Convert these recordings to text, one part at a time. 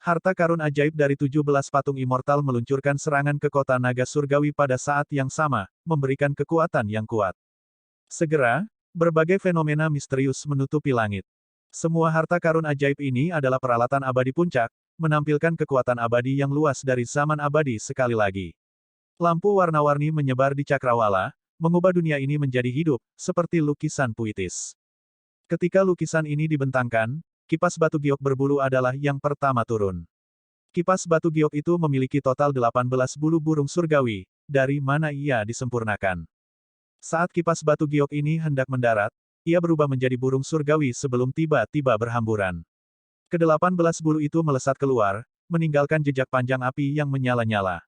Harta karun ajaib dari 17 patung immortal meluncurkan serangan ke kota naga surgawi pada saat yang sama, memberikan kekuatan yang kuat. Segera, berbagai fenomena misterius menutupi langit. Semua harta karun ajaib ini adalah peralatan abadi puncak, menampilkan kekuatan abadi yang luas dari zaman abadi sekali lagi. Lampu warna-warni menyebar di cakrawala, mengubah dunia ini menjadi hidup, seperti lukisan puitis. Ketika lukisan ini dibentangkan, kipas batu giok berbulu adalah yang pertama turun. Kipas batu giok itu memiliki total 18 bulu burung surgawi, dari mana ia disempurnakan. Saat kipas batu giok ini hendak mendarat, ia berubah menjadi burung surgawi sebelum tiba-tiba berhamburan. Ke-18 bulu itu melesat keluar, meninggalkan jejak panjang api yang menyala-nyala.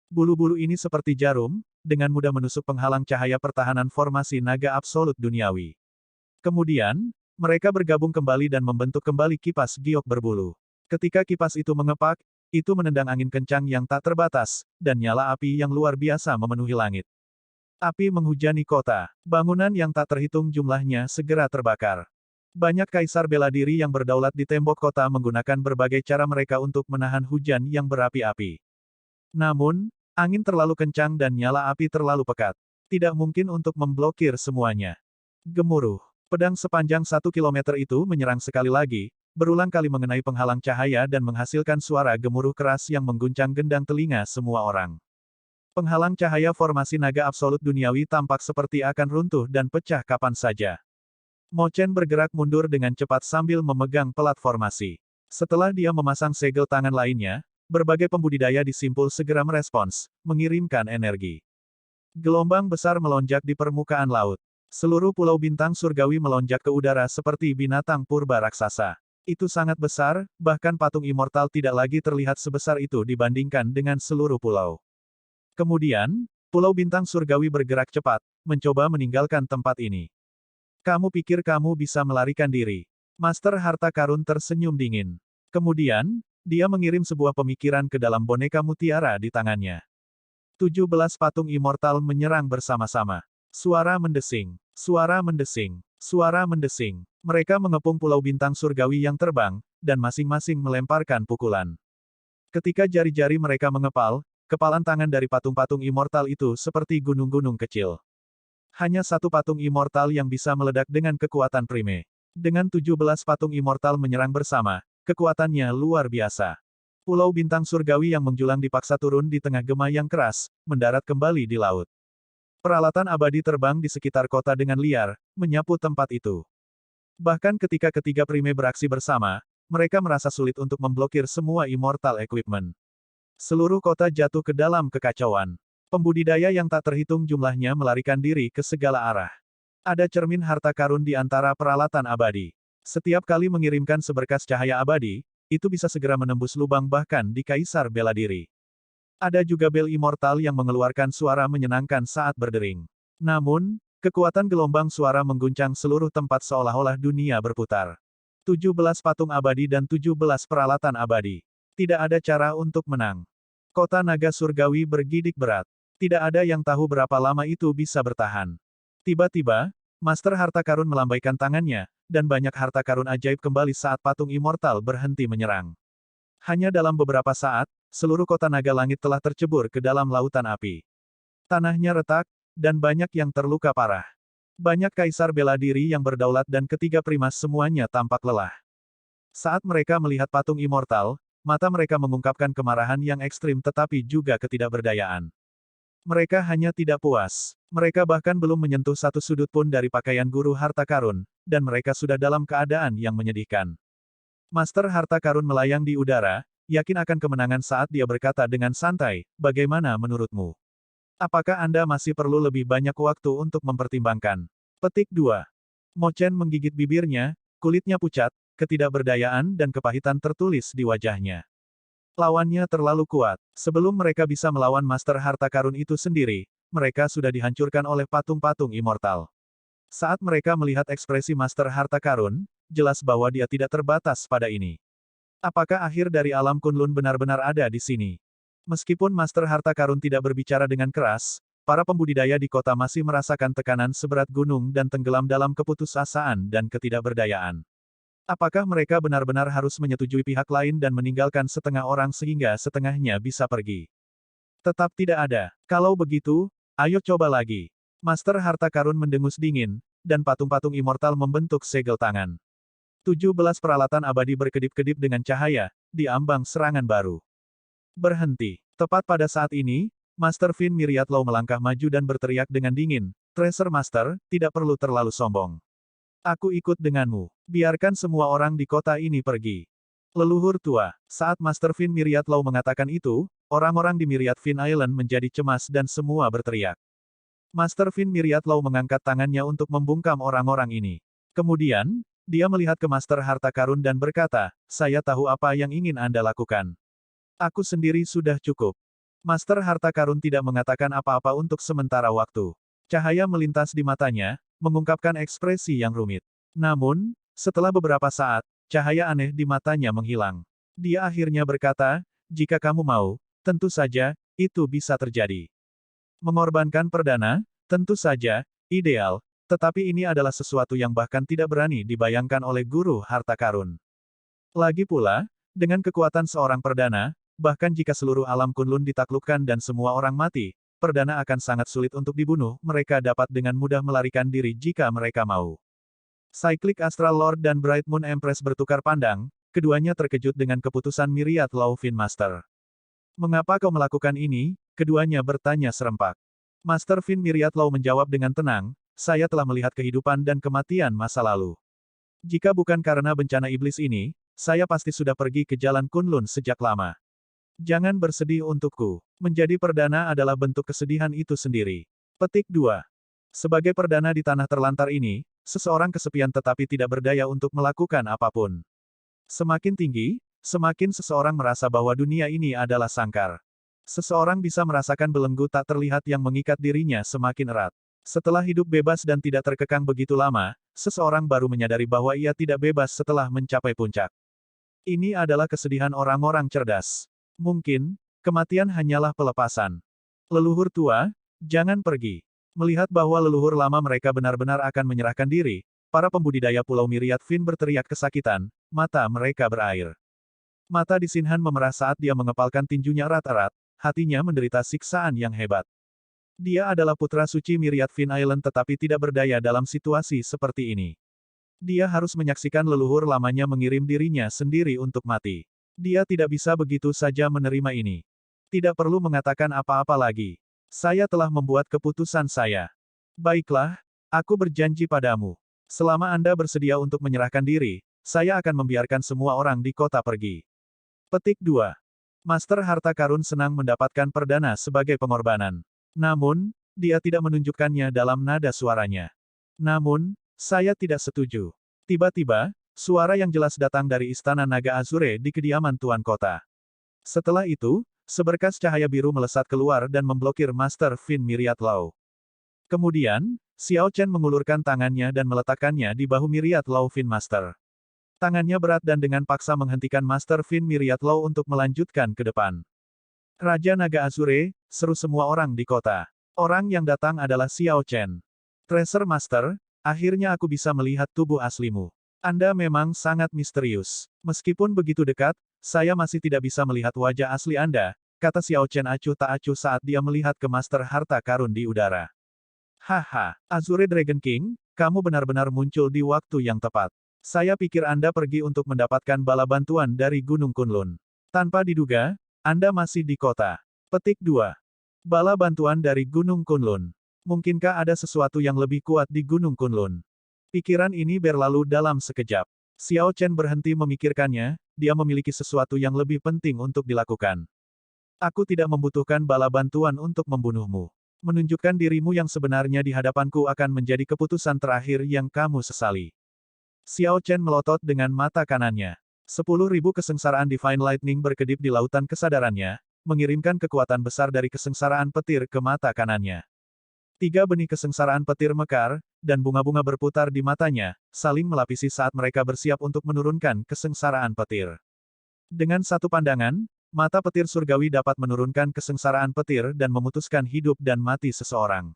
Bulu-bulu ini seperti jarum, dengan mudah menusuk penghalang cahaya pertahanan formasi naga absolut duniawi. Kemudian, mereka bergabung kembali dan membentuk kembali kipas giok berbulu. Ketika kipas itu mengepak, itu menendang angin kencang yang tak terbatas, dan nyala api yang luar biasa memenuhi langit. Api menghujani kota. Bangunan yang tak terhitung jumlahnya segera terbakar. Banyak kaisar bela diri yang berdaulat di tembok kota menggunakan berbagai cara mereka untuk menahan hujan yang berapi-api. Namun, angin terlalu kencang dan nyala api terlalu pekat. Tidak mungkin untuk memblokir semuanya. Gemuruh. Pedang sepanjang 1 kilometer itu menyerang sekali lagi, berulang kali mengenai penghalang cahaya dan menghasilkan suara gemuruh keras yang mengguncang gendang telinga semua orang. Penghalang cahaya formasi naga absolut duniawi tampak seperti akan runtuh dan pecah kapan saja. Mo Chen bergerak mundur dengan cepat sambil memegang pelat formasi. Setelah dia memasang segel tangan lainnya, berbagai pembudidaya di Simpul segera merespons, mengirimkan energi. Gelombang besar melonjak di permukaan laut. Seluruh pulau bintang surgawi melonjak ke udara seperti binatang purba raksasa. Itu sangat besar, bahkan patung immortal tidak lagi terlihat sebesar itu dibandingkan dengan seluruh pulau. Kemudian, Pulau Bintang Surgawi bergerak cepat, mencoba meninggalkan tempat ini. Kamu pikir kamu bisa melarikan diri? Master Harta Karun tersenyum dingin. Kemudian, dia mengirim sebuah pemikiran ke dalam boneka mutiara di tangannya. 17 patung immortal menyerang bersama-sama. Suara mendesing, suara mendesing, suara mendesing. Mereka mengepung Pulau Bintang Surgawi yang terbang, dan masing-masing melemparkan pukulan. Ketika jari-jari mereka mengepal, kepalan tangan dari patung-patung immortal itu seperti gunung-gunung kecil. Hanya satu patung immortal yang bisa meledak dengan kekuatan prime. Dengan 17 patung immortal menyerang bersama, kekuatannya luar biasa. Pulau Bintang Surgawi yang menjulang dipaksa turun di tengah gema yang keras, mendarat kembali di laut. Peralatan abadi terbang di sekitar kota dengan liar, menyapu tempat itu. Bahkan ketika ketiga prime beraksi bersama, mereka merasa sulit untuk memblokir semua immortal equipment. Seluruh kota jatuh ke dalam kekacauan. Pembudidaya yang tak terhitung jumlahnya melarikan diri ke segala arah. Ada cermin harta karun di antara peralatan abadi. Setiap kali mengirimkan seberkas cahaya abadi, itu bisa segera menembus lubang bahkan di kaisar bela diri. Ada juga bel immortal yang mengeluarkan suara menyenangkan saat berdering. Namun, kekuatan gelombang suara mengguncang seluruh tempat seolah-olah dunia berputar. 17 patung abadi dan 17 peralatan abadi. Tidak ada cara untuk menang. Kota naga surgawi bergidik berat. Tidak ada yang tahu berapa lama itu bisa bertahan. Tiba-tiba, Master Harta Karun melambaikan tangannya, dan banyak harta karun ajaib kembali saat patung immortal berhenti menyerang. Hanya dalam beberapa saat, seluruh kota naga langit telah tercebur ke dalam lautan api. Tanahnya retak, dan banyak yang terluka parah. Banyak kaisar bela diri yang berdaulat dan ketiga primas semuanya tampak lelah. Saat mereka melihat patung immortal, mata mereka mengungkapkan kemarahan yang ekstrim tetapi juga ketidakberdayaan. Mereka hanya tidak puas. Mereka bahkan belum menyentuh satu sudut pun dari pakaian guru harta karun, dan mereka sudah dalam keadaan yang menyedihkan. Master Harta Karun melayang di udara, yakin akan kemenangan saat dia berkata dengan santai, "Bagaimana menurutmu? Apakah Anda masih perlu lebih banyak waktu untuk mempertimbangkan?" Petik 2. Mo Chen menggigit bibirnya, kulitnya pucat, ketidakberdayaan dan kepahitan tertulis di wajahnya. Lawannya terlalu kuat. Sebelum mereka bisa melawan Master Harta Karun itu sendiri, mereka sudah dihancurkan oleh patung-patung immortal. Saat mereka melihat ekspresi Master Harta Karun, jelas bahwa dia tidak terbatas pada ini. Apakah akhir dari alam Kunlun benar-benar ada di sini? Meskipun Master Harta Karun tidak berbicara dengan keras, para pembudidaya di kota masih merasakan tekanan seberat gunung dan tenggelam dalam keputusasaan dan ketidakberdayaan. Apakah mereka benar-benar harus menyetujui pihak lain dan meninggalkan setengah orang sehingga setengahnya bisa pergi? Tetap tidak ada. Kalau begitu, ayo coba lagi. Master Harta Karun mendengus dingin, dan patung-patung immortal membentuk segel tangan. 17 peralatan abadi berkedip-kedip dengan cahaya, di ambang serangan baru. Berhenti. Tepat pada saat ini, Master Fin Miriatlaw melangkah maju dan berteriak dengan dingin, Treasure Master, tidak perlu terlalu sombong. Aku ikut denganmu. Biarkan semua orang di kota ini pergi. Leluhur tua. Saat Master Fin Miriatlaw mengatakan itu, orang-orang di Myriad Fin Island menjadi cemas dan semua berteriak. Master Fin Miriatlaw mengangkat tangannya untuk membungkam orang-orang ini. Kemudian, dia melihat ke Master Harta Karun dan berkata, saya tahu apa yang ingin Anda lakukan. Aku sendiri sudah cukup. Master Harta Karun tidak mengatakan apa-apa untuk sementara waktu. Cahaya melintas di matanya, mengungkapkan ekspresi yang rumit. Namun, setelah beberapa saat, cahaya aneh di matanya menghilang. Dia akhirnya berkata, jika kamu mau, tentu saja, itu bisa terjadi. Mengorbankan perdana, tentu saja, ideal, tetapi ini adalah sesuatu yang bahkan tidak berani dibayangkan oleh Guru Harta Karun. Lagi pula, dengan kekuatan seorang perdana, bahkan jika seluruh alam Kunlun ditaklukkan dan semua orang mati, perdana akan sangat sulit untuk dibunuh, mereka dapat dengan mudah melarikan diri jika mereka mau. Cyclic Astral Lord dan Bright Moon Empress bertukar pandang, keduanya terkejut dengan keputusan Miriatlaw Fin Master. Mengapa kau melakukan ini? Keduanya bertanya serempak. Master Fin Miriatlaw menjawab dengan tenang, saya telah melihat kehidupan dan kematian masa lalu. Jika bukan karena bencana iblis ini, saya pasti sudah pergi ke jalan Kunlun sejak lama. Jangan bersedih untukku. Menjadi perdana adalah bentuk kesedihan itu sendiri. Petik 2. Sebagai perdana di tanah terlantar ini, seseorang kesepian tetapi tidak berdaya untuk melakukan apapun. Semakin tinggi, semakin seseorang merasa bahwa dunia ini adalah sangkar. Seseorang bisa merasakan belenggu tak terlihat yang mengikat dirinya semakin erat. Setelah hidup bebas dan tidak terkekang begitu lama, seseorang baru menyadari bahwa ia tidak bebas setelah mencapai puncak. Ini adalah kesedihan orang-orang cerdas. Mungkin, kematian hanyalah pelepasan. Leluhur tua, jangan pergi. Melihat bahwa leluhur lama mereka benar-benar akan menyerahkan diri, para pembudidaya Pulau Myriad Fin berteriak kesakitan, mata mereka berair. Mata di Sinhan memerah saat dia mengepalkan tinjunya erat-erat, hatinya menderita siksaan yang hebat. Dia adalah putra suci Myriad Fin Island tetapi tidak berdaya dalam situasi seperti ini. Dia harus menyaksikan leluhur lamanya mengirim dirinya sendiri untuk mati. Dia tidak bisa begitu saja menerima ini. Tidak perlu mengatakan apa-apa lagi. Saya telah membuat keputusan saya. Baiklah, aku berjanji padamu. Selama Anda bersedia untuk menyerahkan diri, saya akan membiarkan semua orang di kota pergi. Petik 2. Master Harta Karun senang mendapatkan perdana sebagai pengorbanan. Namun, dia tidak menunjukkannya dalam nada suaranya. Namun, saya tidak setuju. Tiba-tiba, suara yang jelas datang dari Istana Naga Azure di kediaman Tuan Kota. Setelah itu, seberkas cahaya biru melesat keluar dan memblokir Master Fin Miriatlaw. Kemudian, Xiao Chen mengulurkan tangannya dan meletakkannya di bahu Miriatlaw Fin Master. Tangannya berat dan dengan paksa menghentikan Master Fin Miriatlaw untuk melanjutkan ke depan. Raja Naga Azure, seru semua orang di kota. Orang yang datang adalah Xiao Chen. Treasure Master, akhirnya aku bisa melihat tubuh aslimu. Anda memang sangat misterius. Meskipun begitu dekat, saya masih tidak bisa melihat wajah asli Anda, kata Xiao Chen acuh tak acuh saat dia melihat ke Master Harta Karun di udara. Haha, Azure Dragon King, kamu benar-benar muncul di waktu yang tepat. Saya pikir Anda pergi untuk mendapatkan bala bantuan dari Gunung Kunlun. Tanpa diduga, Anda masih di kota. Petik 2. Bala bantuan dari Gunung Kunlun. Mungkinkah ada sesuatu yang lebih kuat di Gunung Kunlun? Pikiran ini berlalu dalam sekejap. Xiao Chen berhenti memikirkannya, dia memiliki sesuatu yang lebih penting untuk dilakukan. Aku tidak membutuhkan bala bantuan untuk membunuhmu. Menunjukkan dirimu yang sebenarnya di hadapanku akan menjadi keputusan terakhir yang kamu sesali. Xiao Chen melotot dengan mata kanannya. 10.000 kesengsaraan Divine Lightning berkedip di lautan kesadarannya, mengirimkan kekuatan besar dari kesengsaraan petir ke mata kanannya. 3 benih kesengsaraan petir mekar, dan bunga-bunga berputar di matanya, saling melapisi saat mereka bersiap untuk menurunkan kesengsaraan petir. Dengan satu pandangan, mata petir surgawi dapat menurunkan kesengsaraan petir dan memutuskan hidup dan mati seseorang.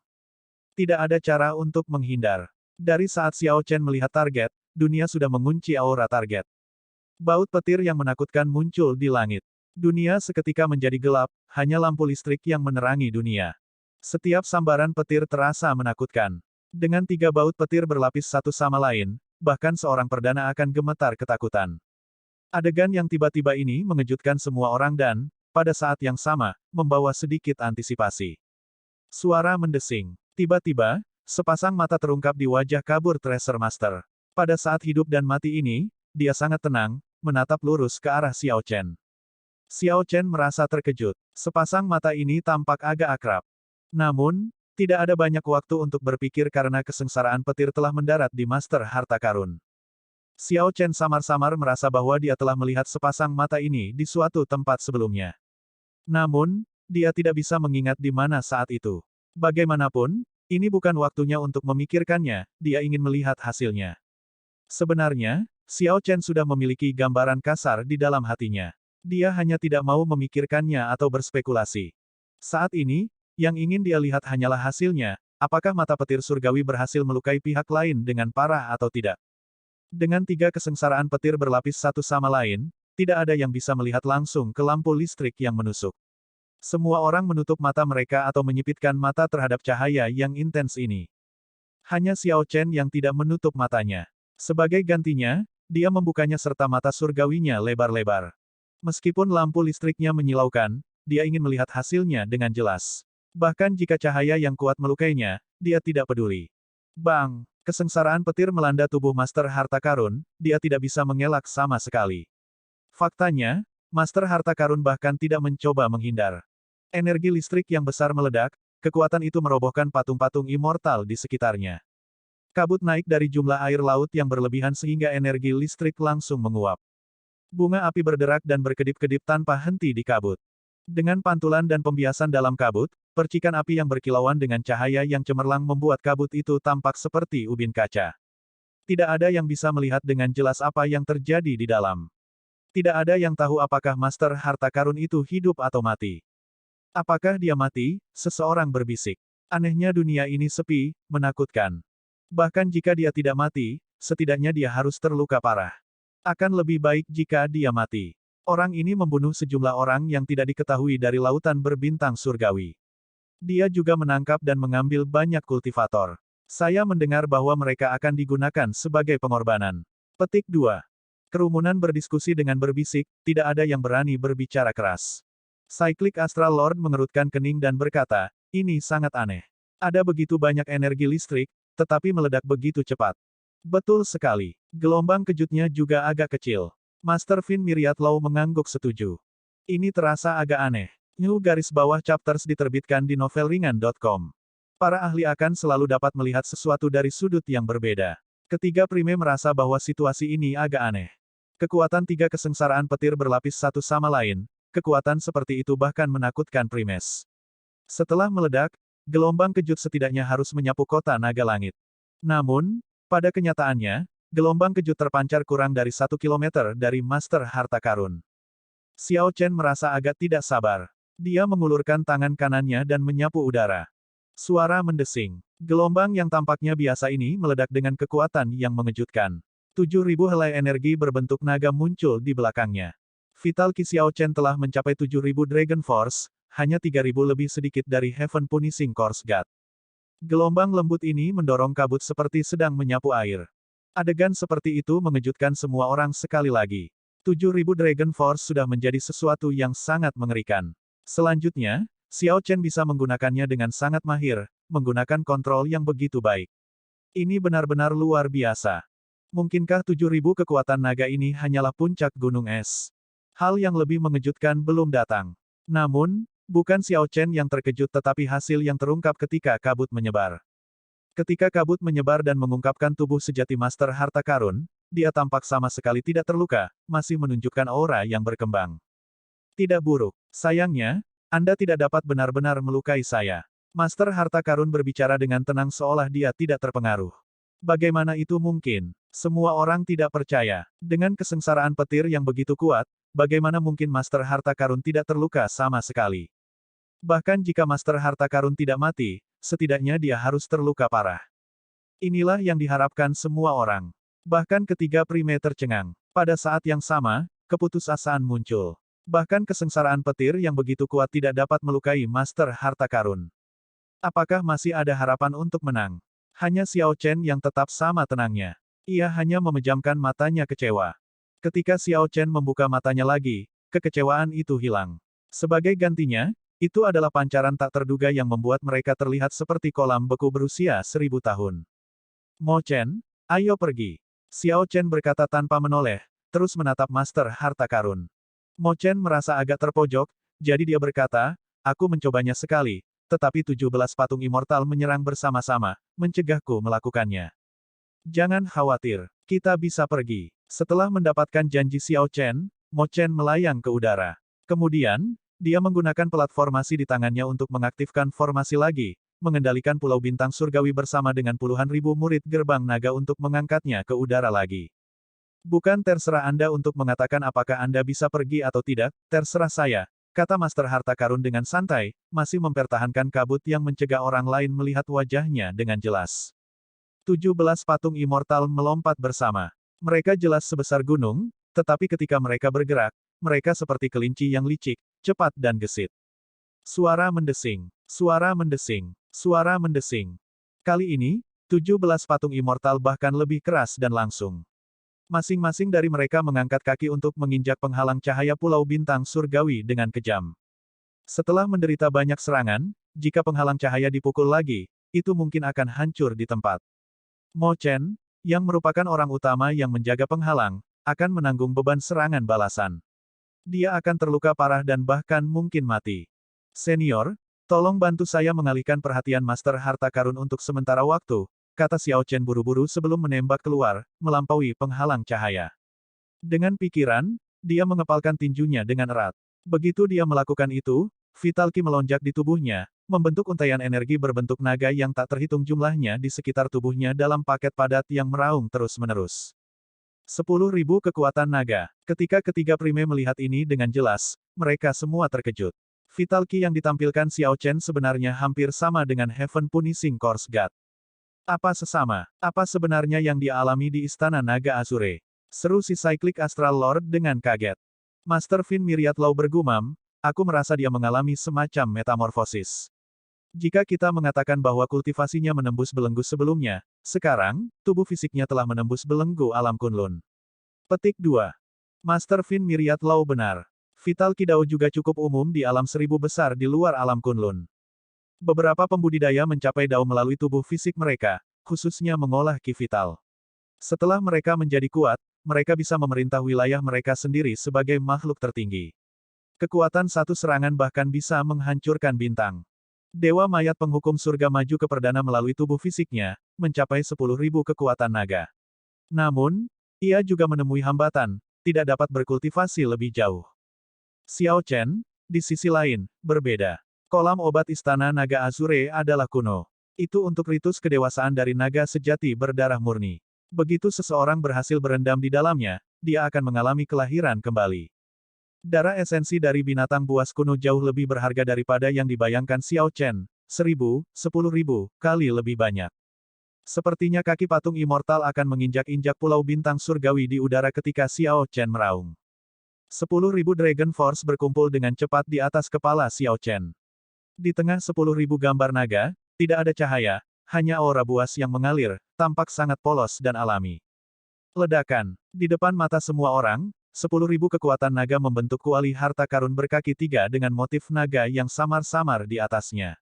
Tidak ada cara untuk menghindar. Dari saat Xiao Chen melihat target, dunia sudah mengunci aura target. Baut petir yang menakutkan muncul di langit. Dunia seketika menjadi gelap, hanya lampu listrik yang menerangi dunia. Setiap sambaran petir terasa menakutkan. Dengan 3 baut petir berlapis satu sama lain, bahkan seorang perdana akan gemetar ketakutan. Adegan yang tiba-tiba ini mengejutkan semua orang dan, pada saat yang sama, membawa sedikit antisipasi. Suara mendesing. Tiba-tiba, sepasang mata terungkap di wajah kabur Tracer Master. Pada saat hidup dan mati ini, dia sangat tenang, menatap lurus ke arah Xiao Chen. Xiao Chen merasa terkejut. Sepasang mata ini tampak agak akrab. Namun, tidak ada banyak waktu untuk berpikir karena kesengsaraan petir telah mendarat di Master Harta Karun. Xiao Chen samar-samar merasa bahwa dia telah melihat sepasang mata ini di suatu tempat sebelumnya. Namun, dia tidak bisa mengingat di mana saat itu. Bagaimanapun, ini bukan waktunya untuk memikirkannya, dia ingin melihat hasilnya. Sebenarnya, Xiao Chen sudah memiliki gambaran kasar di dalam hatinya. Dia hanya tidak mau memikirkannya atau berspekulasi. Saat ini, yang ingin dia lihat hanyalah hasilnya, apakah mata petir surgawi berhasil melukai pihak lain dengan parah atau tidak. Dengan 3 kesengsaraan petir berlapis satu sama lain, tidak ada yang bisa melihat langsung ke lampu listrik yang menusuk. Semua orang menutup mata mereka atau menyipitkan mata terhadap cahaya yang intens ini. Hanya Xiao Chen yang tidak menutup matanya. Sebagai gantinya, dia membukanya serta mata surgawinya lebar-lebar. Meskipun lampu listriknya menyilaukan, dia ingin melihat hasilnya dengan jelas. Bahkan jika cahaya yang kuat melukainya, dia tidak peduli. Bang! Kesengsaraan petir melanda tubuh Master Harta Karun, dia tidak bisa mengelak sama sekali. Faktanya, Master Harta Karun bahkan tidak mencoba menghindar. Energi listrik yang besar meledak, kekuatan itu merobohkan patung-patung immortal di sekitarnya. Kabut naik dari jumlah air laut yang berlebihan sehingga energi listrik langsung menguap. Bunga api berderak dan berkedip-kedip tanpa henti di kabut. Dengan pantulan dan pembiasan dalam kabut, percikan api yang berkilauan dengan cahaya yang cemerlang membuat kabut itu tampak seperti ubin kaca. Tidak ada yang bisa melihat dengan jelas apa yang terjadi di dalam. Tidak ada yang tahu apakah Master Harta Karun itu hidup atau mati. Apakah dia mati? Seseorang berbisik. Anehnya dunia ini sepi, menakutkan. Bahkan jika dia tidak mati, setidaknya dia harus terluka parah. Akan lebih baik jika dia mati. Orang ini membunuh sejumlah orang yang tidak diketahui dari lautan berbintang surgawi. Dia juga menangkap dan mengambil banyak kultivator. Saya mendengar bahwa mereka akan digunakan sebagai pengorbanan. Petik 2. Kerumunan berdiskusi dengan berbisik, tidak ada yang berani berbicara keras. Cyclic Astral Lord mengerutkan kening dan berkata, ini sangat aneh. Ada begitu banyak energi listrik, tetapi meledak begitu cepat. Betul sekali. Gelombang kejutnya juga agak kecil. Master Fin Myriad Law mengangguk setuju. Ini terasa agak aneh. New garis bawah chapters diterbitkan di novelringan.com. Para ahli akan selalu dapat melihat sesuatu dari sudut yang berbeda. Ketiga Prime merasa bahwa situasi ini agak aneh. Kekuatan 3 kesengsaraan petir berlapis satu sama lain, kekuatan seperti itu bahkan menakutkan Primes. Setelah meledak, gelombang kejut setidaknya harus menyapu kota naga langit. Namun, pada kenyataannya, gelombang kejut terpancar kurang dari 1 kilometer dari Master Harta Karun. Xiao Chen merasa agak tidak sabar. Dia mengulurkan tangan kanannya dan menyapu udara. Suara mendesing. Gelombang yang tampaknya biasa ini meledak dengan kekuatan yang mengejutkan. 7.000 helai energi berbentuk naga muncul di belakangnya. Vital Ki Xiao Chen telah mencapai 7.000 Dragon Force, hanya 3.000 lebih sedikit dari Heaven Punishing Course God. Gelombang lembut ini mendorong kabut seperti sedang menyapu air. Adegan seperti itu mengejutkan semua orang sekali lagi. 7.000 Dragon Force sudah menjadi sesuatu yang sangat mengerikan. Selanjutnya, Xiao Chen bisa menggunakannya dengan sangat mahir, menggunakan kontrol yang begitu baik. Ini benar-benar luar biasa. Mungkinkah 7.000 kekuatan naga ini hanyalah puncak gunung es? Hal yang lebih mengejutkan belum datang. Namun, bukan Xiao Chen yang terkejut tetapi hasil yang terungkap ketika kabut menyebar. Ketika kabut menyebar dan mengungkapkan tubuh sejati Master Harta Karun, dia tampak sama sekali tidak terluka, masih menunjukkan aura yang berkembang. Tidak buruk. Sayangnya, Anda tidak dapat benar-benar melukai saya. Master Harta Karun berbicara dengan tenang seolah dia tidak terpengaruh. Bagaimana itu mungkin? Semua orang tidak percaya. Dengan kesengsaraan petir yang begitu kuat, bagaimana mungkin Master Harta Karun tidak terluka sama sekali? Bahkan jika Master Harta Karun tidak mati, setidaknya dia harus terluka parah. Inilah yang diharapkan semua orang. Bahkan ketiga Prime tercengang. Pada saat yang sama, keputusasaan muncul. Bahkan kesengsaraan petir yang begitu kuat tidak dapat melukai Master Harta Karun. Apakah masih ada harapan untuk menang? Hanya Xiao Chen yang tetap sama tenangnya. Ia hanya memejamkan matanya kecewa. Ketika Xiao Chen membuka matanya lagi, kekecewaan itu hilang. Sebagai gantinya, itu adalah pancaran tak terduga yang membuat mereka terlihat seperti kolam beku berusia 1000 tahun. Mo Chen, ayo pergi. Xiao Chen berkata tanpa menoleh, terus menatap Master Harta Karun. Mo Chen merasa agak terpojok, jadi dia berkata, aku mencobanya sekali, tetapi 17 patung immortal menyerang bersama-sama, mencegahku melakukannya. Jangan khawatir, kita bisa pergi. Setelah mendapatkan janji Xiao Chen, Mo Chen melayang ke udara. Kemudian, dia menggunakan platformasi di tangannya untuk mengaktifkan formasi lagi, mengendalikan Pulau Bintang Surgawi bersama dengan puluhan ribu murid gerbang naga untuk mengangkatnya ke udara lagi. Bukan terserah Anda untuk mengatakan apakah Anda bisa pergi atau tidak, terserah saya, kata Master Harta Karun dengan santai, masih mempertahankan kabut yang mencegah orang lain melihat wajahnya dengan jelas. 17 patung immortal melompat bersama. Mereka jelas sebesar gunung, tetapi ketika mereka bergerak, mereka seperti kelinci yang licik, cepat dan gesit. Suara mendesing, suara mendesing, suara mendesing. Kali ini, 17 patung immortal bahkan lebih keras dan langsung. Masing-masing dari mereka mengangkat kaki untuk menginjak penghalang cahaya Pulau Bintang Surgawi dengan kejam. Setelah menderita banyak serangan, jika penghalang cahaya dipukul lagi, itu mungkin akan hancur di tempat. Mo Chen, yang merupakan orang utama yang menjaga penghalang, akan menanggung beban serangan balasan. Dia akan terluka parah dan bahkan mungkin mati. Senior, tolong bantu saya mengalihkan perhatian Master Harta Karun untuk sementara waktu, kata Xiao Chen buru-buru sebelum menembak keluar, melampaui penghalang cahaya. Dengan pikiran, dia mengepalkan tinjunya dengan erat. Begitu dia melakukan itu, Vital Ki melonjak di tubuhnya, membentuk untaian energi berbentuk naga yang tak terhitung jumlahnya di sekitar tubuhnya dalam paket padat yang meraung terus-menerus. 10.000 kekuatan naga. Ketika ketiga Prime melihat ini dengan jelas, mereka semua terkejut. Vital Ki yang ditampilkan Xiao Chen sebenarnya hampir sama dengan Heaven Punishing Course God. Apa sesama? Apa sebenarnya yang dia alami di Istana Naga Azure? Seru si Cyclic Astral Lord dengan kaget. Master Fin Myriad Law bergumam, aku merasa dia mengalami semacam metamorfosis. Jika kita mengatakan bahwa kultivasinya menembus belenggu sebelumnya, sekarang, tubuh fisiknya telah menembus belenggu alam Kunlun. Petik 2. Master Fin Myriad Law benar. Vital Ki Dao juga cukup umum di alam 1000 besar di luar alam Kunlun. Beberapa pembudidaya mencapai Dao melalui tubuh fisik mereka, khususnya mengolah Ki vital. Setelah mereka menjadi kuat, mereka bisa memerintah wilayah mereka sendiri sebagai makhluk tertinggi. Kekuatan satu serangan bahkan bisa menghancurkan bintang. Dewa mayat penghukum surga maju ke perdana melalui tubuh fisiknya, mencapai 10.000 kekuatan naga. Namun, ia juga menemui hambatan, tidak dapat berkultivasi lebih jauh. Xiao Chen, di sisi lain, berbeda. Kolam obat Istana Naga Azure adalah kuno. Itu untuk ritus kedewasaan dari naga sejati berdarah murni. Begitu seseorang berhasil berendam di dalamnya, dia akan mengalami kelahiran kembali. Darah esensi dari binatang buas kuno jauh lebih berharga daripada yang dibayangkan Xiao Chen, 10.000, 10.000 kali lebih banyak. Sepertinya kaki patung immortal akan menginjak-injak Pulau Bintang Surgawi di udara ketika Xiao Chen meraung. 10.000 Dragon Force berkumpul dengan cepat di atas kepala Xiao Chen. Di tengah 10.000 gambar naga, tidak ada cahaya, hanya aura buas yang mengalir, tampak sangat polos dan alami. Ledakan. Di depan mata semua orang, 10.000 kekuatan naga membentuk kuali harta karun berkaki tiga dengan motif naga yang samar-samar di atasnya.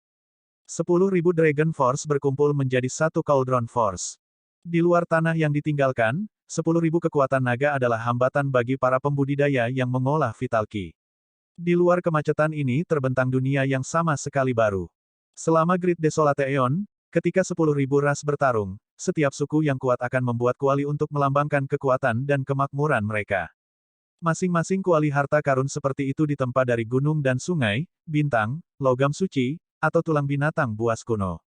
10.000 Dragon Force berkumpul menjadi satu Cauldron Force. Di luar tanah yang ditinggalkan, 10.000 kekuatan naga adalah hambatan bagi para pembudidaya yang mengolah Vital Ki. Di luar kemacetan ini terbentang dunia yang sama sekali baru. Selama Great Desolate Aeon, ketika 10.000 ras bertarung, setiap suku yang kuat akan membuat kuali untuk melambangkan kekuatan dan kemakmuran mereka. Masing-masing kuali harta karun seperti itu ditempa dari gunung dan sungai, bintang, logam suci, atau tulang binatang buas kuno.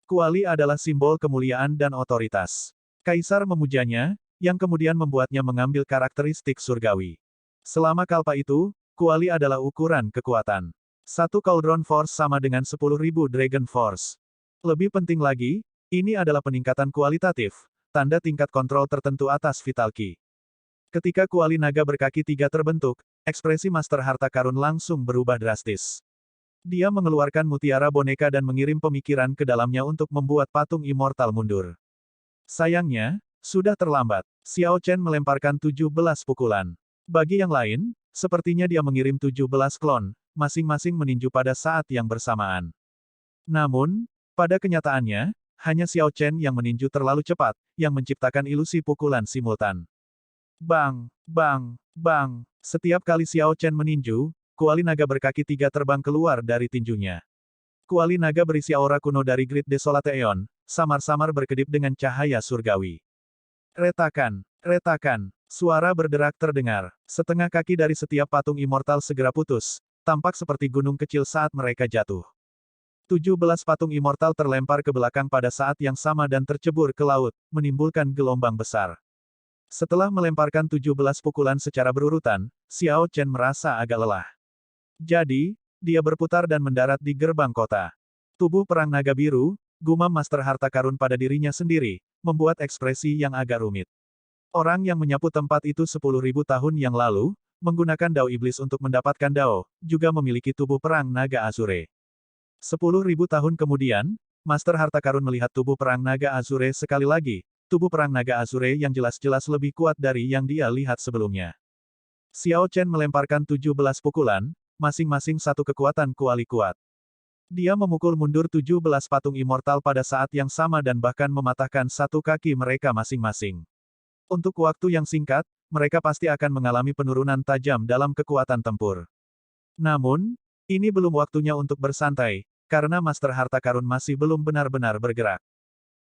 Kuali adalah simbol kemuliaan dan otoritas. Kaisar memujanya, yang kemudian membuatnya mengambil karakteristik surgawi. Selama kalpa itu, kuali adalah ukuran kekuatan. Satu Cauldron Force sama dengan 10.000 Dragon Force. Lebih penting lagi, ini adalah peningkatan kualitatif, tanda tingkat kontrol tertentu atas Vital Ki. Ketika kuali naga berkaki 3 terbentuk, ekspresi Master Harta Karun langsung berubah drastis. Dia mengeluarkan mutiara boneka dan mengirim pemikiran ke dalamnya untuk membuat patung immortal mundur. Sayangnya, sudah terlambat. Xiao Chen melemparkan 17 pukulan. Bagi yang lain, sepertinya dia mengirim 17 klon, masing-masing meninju pada saat yang bersamaan. Namun, pada kenyataannya, hanya Xiao Chen yang meninju terlalu cepat, yang menciptakan ilusi pukulan simultan. Bang, bang, bang. Setiap kali Xiao Chen meninju, kuali naga berkaki 3 terbang keluar dari tinjunya. Kuali naga berisi aura kuno dari Grid Desolate Aeon, samar-samar berkedip dengan cahaya surgawi. Retakan, retakan. Suara berderak terdengar. Setengah kaki dari setiap patung immortal segera putus, tampak seperti gunung kecil saat mereka jatuh. 17 patung immortal terlempar ke belakang pada saat yang sama dan tercebur ke laut, menimbulkan gelombang besar. Setelah melemparkan 17 pukulan secara berurutan, Xiao Chen merasa agak lelah. Jadi, dia berputar dan mendarat di gerbang kota. Tubuh perang naga biru, gumam Master Harta Karun pada dirinya sendiri, membuat ekspresi yang agak rumit. Orang yang menyapu tempat itu 10.000 tahun yang lalu, menggunakan Dao Iblis untuk mendapatkan Dao, juga memiliki tubuh perang naga Azure. 10.000 tahun kemudian, Master Harta Karun melihat tubuh perang naga Azure sekali lagi, tubuh perang naga Azure yang jelas-jelas lebih kuat dari yang dia lihat sebelumnya. Xiao Chen melemparkan 17 pukulan, masing-masing satu kekuatan kuali kuat. Dia memukul mundur 17 patung immortal pada saat yang sama dan bahkan mematahkan satu kaki mereka masing-masing. Untuk waktu yang singkat, mereka pasti akan mengalami penurunan tajam dalam kekuatan tempur. Namun, ini belum waktunya untuk bersantai, karena Master Harta Karun masih belum benar-benar bergerak.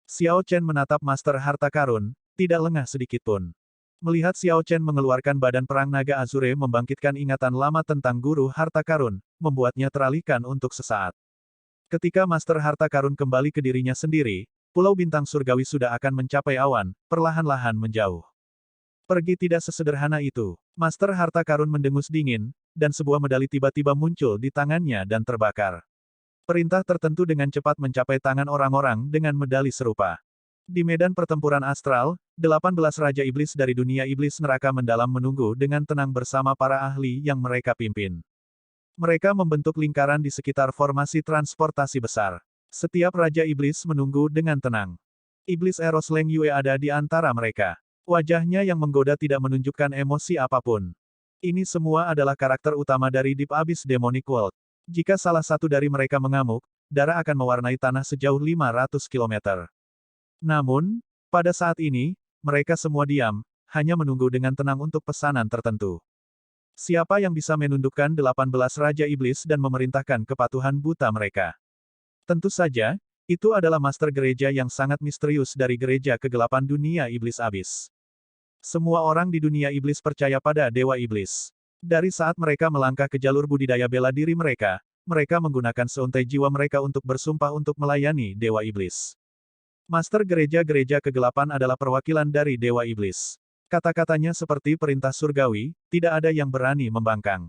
Xiao Chen menatap Master Harta Karun, tidak lengah sedikitpun. Melihat Xiao Chen mengeluarkan badan perang naga Azure membangkitkan ingatan lama tentang Guru Harta Karun, membuatnya teralihkan untuk sesaat. Ketika Master Harta Karun kembali ke dirinya sendiri, Pulau Bintang Surgawi sudah akan mencapai awan, perlahan-lahan menjauh. Pergi tidak sesederhana itu. Master Harta Karun mendengus dingin, dan sebuah medali tiba-tiba muncul di tangannya dan terbakar. Perintah tertentu dengan cepat mencapai tangan orang-orang dengan medali serupa. Di medan pertempuran astral, 18 Raja Iblis dari dunia Iblis neraka mendalam menunggu dengan tenang bersama para ahli yang mereka pimpin. Mereka membentuk lingkaran di sekitar formasi transportasi besar. Setiap Raja Iblis menunggu dengan tenang. Iblis Eros Leng Yue ada di antara mereka. Wajahnya yang menggoda tidak menunjukkan emosi apapun. Ini semua adalah karakter utama dari Deep Abyss Demonic World. Jika salah satu dari mereka mengamuk, darah akan mewarnai tanah sejauh 500 km. Namun, pada saat ini, mereka semua diam, hanya menunggu dengan tenang untuk pesanan tertentu. Siapa yang bisa menundukkan 18 Raja Iblis dan memerintahkan kepatuhan buta mereka? Tentu saja, itu adalah Master Gereja yang sangat misterius dari Gereja Kegelapan Dunia Iblis Abis. Semua orang di dunia iblis percaya pada Dewa Iblis. Dari saat mereka melangkah ke jalur budidaya bela diri mereka menggunakan seuntai jiwa mereka untuk bersumpah untuk melayani Dewa Iblis. Master Gereja-Gereja Kegelapan adalah perwakilan dari Dewa Iblis. Kata-katanya seperti perintah surgawi, tidak ada yang berani membangkang.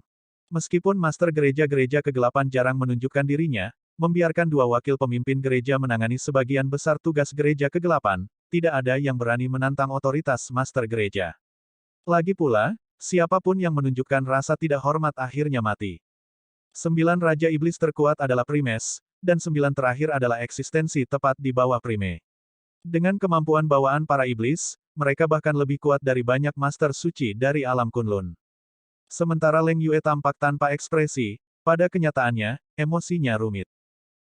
Meskipun Master Gereja-Gereja Kegelapan jarang menunjukkan dirinya, membiarkan dua wakil pemimpin gereja menangani sebagian besar tugas Gereja Kegelapan, tidak ada yang berani menantang otoritas Master Gereja. Lagi pula, siapapun yang menunjukkan rasa tidak hormat akhirnya mati. 9 Raja Iblis terkuat adalah Primes, dan 9 terakhir adalah eksistensi tepat di bawah Prime. Dengan kemampuan bawaan para iblis, mereka bahkan lebih kuat dari banyak Master Suci dari alam Kunlun. Sementara Leng Yue tampak tanpa ekspresi, pada kenyataannya, emosinya rumit.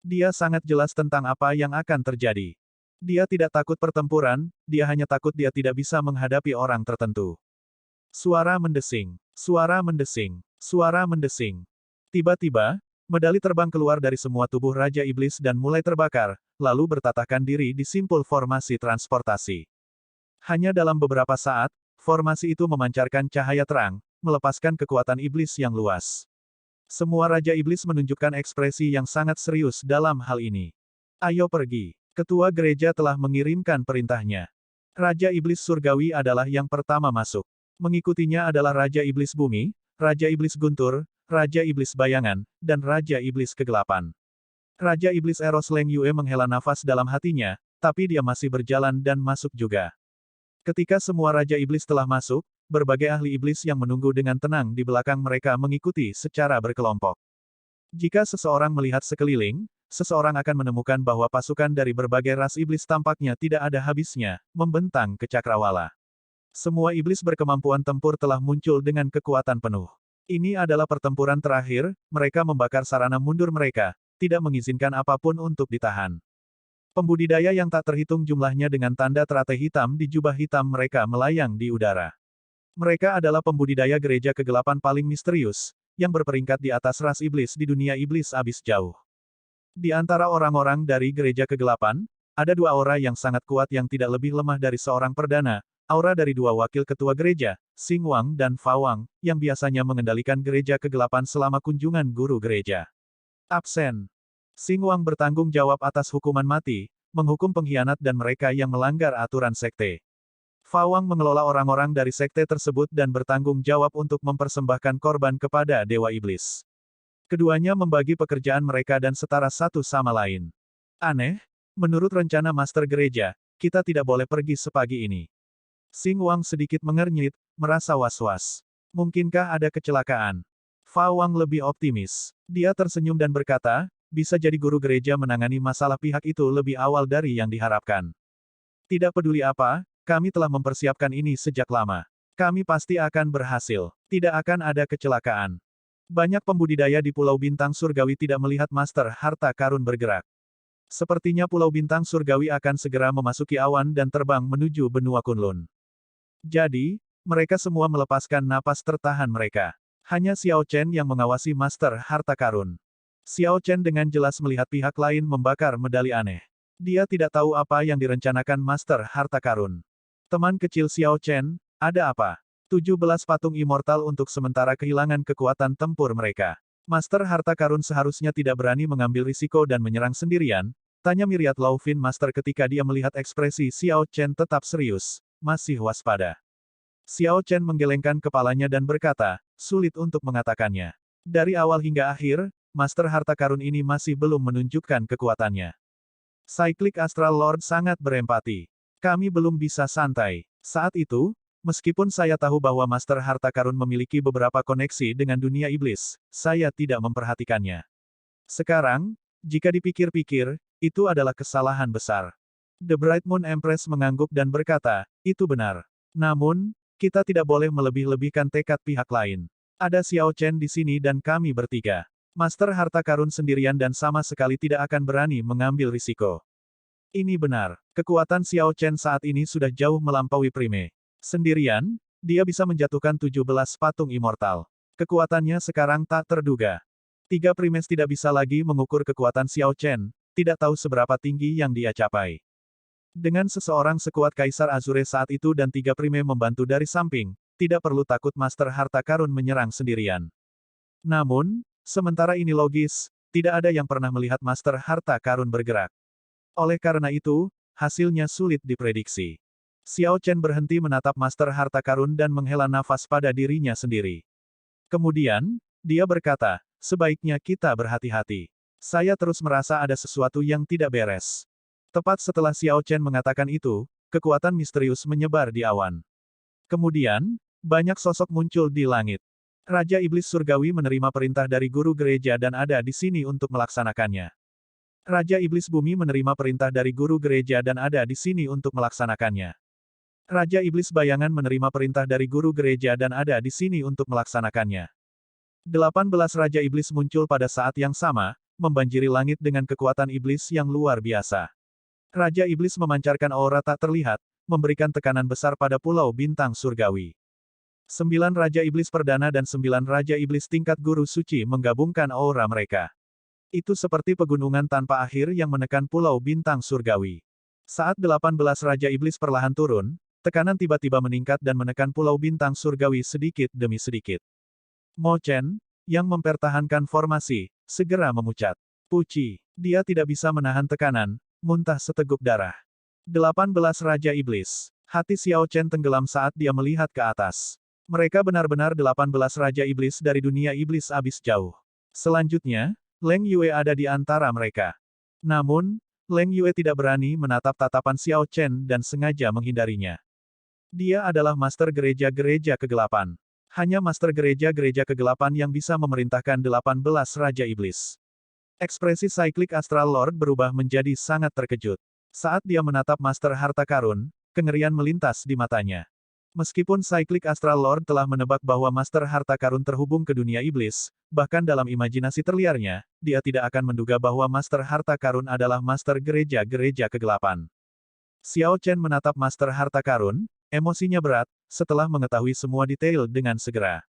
Dia sangat jelas tentang apa yang akan terjadi. Dia tidak takut pertempuran, dia hanya takut dia tidak bisa menghadapi orang tertentu. Suara mendesing, suara mendesing, suara mendesing. Tiba-tiba, medali terbang keluar dari semua tubuh Raja Iblis dan mulai terbakar, lalu bertatahkan diri di simpul formasi transportasi. Hanya dalam beberapa saat, formasi itu memancarkan cahaya terang, melepaskan kekuatan iblis yang luas. Semua Raja Iblis menunjukkan ekspresi yang sangat serius dalam hal ini. Ayo pergi. Ketua gereja telah mengirimkan perintahnya. Raja Iblis Surgawi adalah yang pertama masuk. Mengikutinya adalah Raja Iblis Bumi, Raja Iblis Guntur, Raja Iblis Bayangan, dan Raja Iblis Kegelapan. Raja Iblis Eros Leng Yue menghela nafas dalam hatinya, tapi dia masih berjalan dan masuk juga. Ketika semua Raja Iblis telah masuk, berbagai ahli iblis yang menunggu dengan tenang di belakang mereka mengikuti secara berkelompok. Jika seseorang melihat sekeliling, seseorang akan menemukan bahwa pasukan dari berbagai ras iblis tampaknya tidak ada habisnya, membentang ke cakrawala. Semua iblis berkemampuan tempur telah muncul dengan kekuatan penuh. Ini adalah pertempuran terakhir, mereka membakar sarana mundur mereka, tidak mengizinkan apapun untuk ditahan. Pembudidaya yang tak terhitung jumlahnya dengan tanda teratai hitam di jubah hitam mereka melayang di udara. Mereka adalah pembudidaya gereja kegelapan paling misterius, yang berperingkat di atas ras iblis di dunia iblis abis jauh. Di antara orang-orang dari gereja kegelapan, ada dua aura yang sangat kuat yang tidak lebih lemah dari seorang perdana, aura dari dua wakil ketua gereja, Xing Wang dan Fa Wang, yang biasanya mengendalikan gereja kegelapan selama kunjungan guru gereja. Absen. Xing Wang bertanggung jawab atas hukuman mati, menghukum pengkhianat dan mereka yang melanggar aturan sekte. Fa Wang mengelola orang-orang dari sekte tersebut dan bertanggung jawab untuk mempersembahkan korban kepada Dewa Iblis. Keduanya membagi pekerjaan mereka dan setara satu sama lain. Aneh, menurut rencana Master Gereja, kita tidak boleh pergi sepagi ini. Xing Wang sedikit mengernyit, merasa was-was. Mungkinkah ada kecelakaan? Fa Wang lebih optimis. Dia tersenyum dan berkata, bisa jadi guru gereja menangani masalah pihak itu lebih awal dari yang diharapkan. Tidak peduli apa, kami telah mempersiapkan ini sejak lama. Kami pasti akan berhasil. Tidak akan ada kecelakaan. Banyak pembudidaya di Pulau Bintang Surgawi tidak melihat Master Harta Karun bergerak. Sepertinya Pulau Bintang Surgawi akan segera memasuki awan dan terbang menuju benua Kunlun. Jadi, mereka semua melepaskan napas tertahan mereka. Hanya Xiao Chen yang mengawasi Master Harta Karun. Xiao Chen dengan jelas melihat pihak lain membakar medali aneh. Dia tidak tahu apa yang direncanakan Master Harta Karun. Teman kecil Xiao Chen, ada apa? 17 patung immortal untuk sementara kehilangan kekuatan tempur mereka. Master Harta Karun seharusnya tidak berani mengambil risiko dan menyerang sendirian, tanya Myriad Laufin Master ketika dia melihat ekspresi Xiao Chen tetap serius, masih waspada. Xiao Chen menggelengkan kepalanya dan berkata, sulit untuk mengatakannya. Dari awal hingga akhir, Master Harta Karun ini masih belum menunjukkan kekuatannya. Cyclic Astral Lord sangat berempati. Kami belum bisa santai. Saat itu, meskipun saya tahu bahwa Master Harta Karun memiliki beberapa koneksi dengan dunia iblis, saya tidak memperhatikannya. Sekarang, jika dipikir-pikir, itu adalah kesalahan besar. The Bright Moon Empress mengangguk dan berkata, itu benar. Namun, kita tidak boleh melebih-lebihkan tekad pihak lain. Ada Xiao Chen di sini dan kami bertiga. Master Harta Karun sendirian dan sama sekali tidak akan berani mengambil risiko. Ini benar. Kekuatan Xiao Chen saat ini sudah jauh melampaui Prime. Sendirian, dia bisa menjatuhkan 17 patung immortal. Kekuatannya sekarang tak terduga. 3 Primes tidak bisa lagi mengukur kekuatan Xiao Chen, tidak tahu seberapa tinggi yang dia capai. Dengan seseorang sekuat Kaisar Azure saat itu dan 3 Prime membantu dari samping, tidak perlu takut Master Harta Karun menyerang sendirian. Namun, sementara ini logis, tidak ada yang pernah melihat Master Harta Karun bergerak. Oleh karena itu, hasilnya sulit diprediksi. Xiao Chen berhenti menatap Master Harta Karun dan menghela nafas pada dirinya sendiri. Kemudian, dia berkata, sebaiknya kita berhati-hati. Saya terus merasa ada sesuatu yang tidak beres. Tepat setelah Xiao Chen mengatakan itu, kekuatan misterius menyebar di awan. Kemudian, banyak sosok muncul di langit. Raja Iblis Surgawi menerima perintah dari guru gereja dan ada di sini untuk melaksanakannya. Raja Iblis Bumi menerima perintah dari guru gereja dan ada di sini untuk melaksanakannya. Raja Iblis Bayangan menerima perintah dari guru gereja dan ada di sini untuk melaksanakannya. 18 Raja Iblis muncul pada saat yang sama, membanjiri langit dengan kekuatan iblis yang luar biasa. Raja Iblis memancarkan aura tak terlihat, memberikan tekanan besar pada Pulau Bintang Surgawi. 9 Raja Iblis Perdana dan 9 Raja Iblis tingkat Guru Suci menggabungkan aura mereka. Itu seperti pegunungan tanpa akhir yang menekan Pulau Bintang Surgawi. Saat 18 Raja Iblis perlahan turun, tekanan tiba-tiba meningkat dan menekan Pulau Bintang Surgawi sedikit demi sedikit. Mo Chen, yang mempertahankan formasi, segera memucat. Puci, dia tidak bisa menahan tekanan, muntah seteguk darah. 18 Raja Iblis. Hati Xiao Chen tenggelam saat dia melihat ke atas. Mereka benar-benar 18 Raja Iblis dari dunia iblis abis jauh. Selanjutnya, Leng Yue ada di antara mereka. Namun, Leng Yue tidak berani menatap tatapan Xiao Chen dan sengaja menghindarinya. Dia adalah master gereja-gereja kegelapan. Hanya master gereja-gereja kegelapan yang bisa memerintahkan 18 Raja Iblis. Ekspresi Cyclic Astral Lord berubah menjadi sangat terkejut. Saat dia menatap Master Harta Karun, kengerian melintas di matanya. Meskipun Cyclic Astral Lord telah menebak bahwa Master Harta Karun terhubung ke dunia iblis, bahkan dalam imajinasi terliarnya, dia tidak akan menduga bahwa Master Harta Karun adalah Master Gereja-Gereja Kegelapan. Xiao Chen menatap Master Harta Karun, emosinya berat, setelah mengetahui semua detail dengan segera.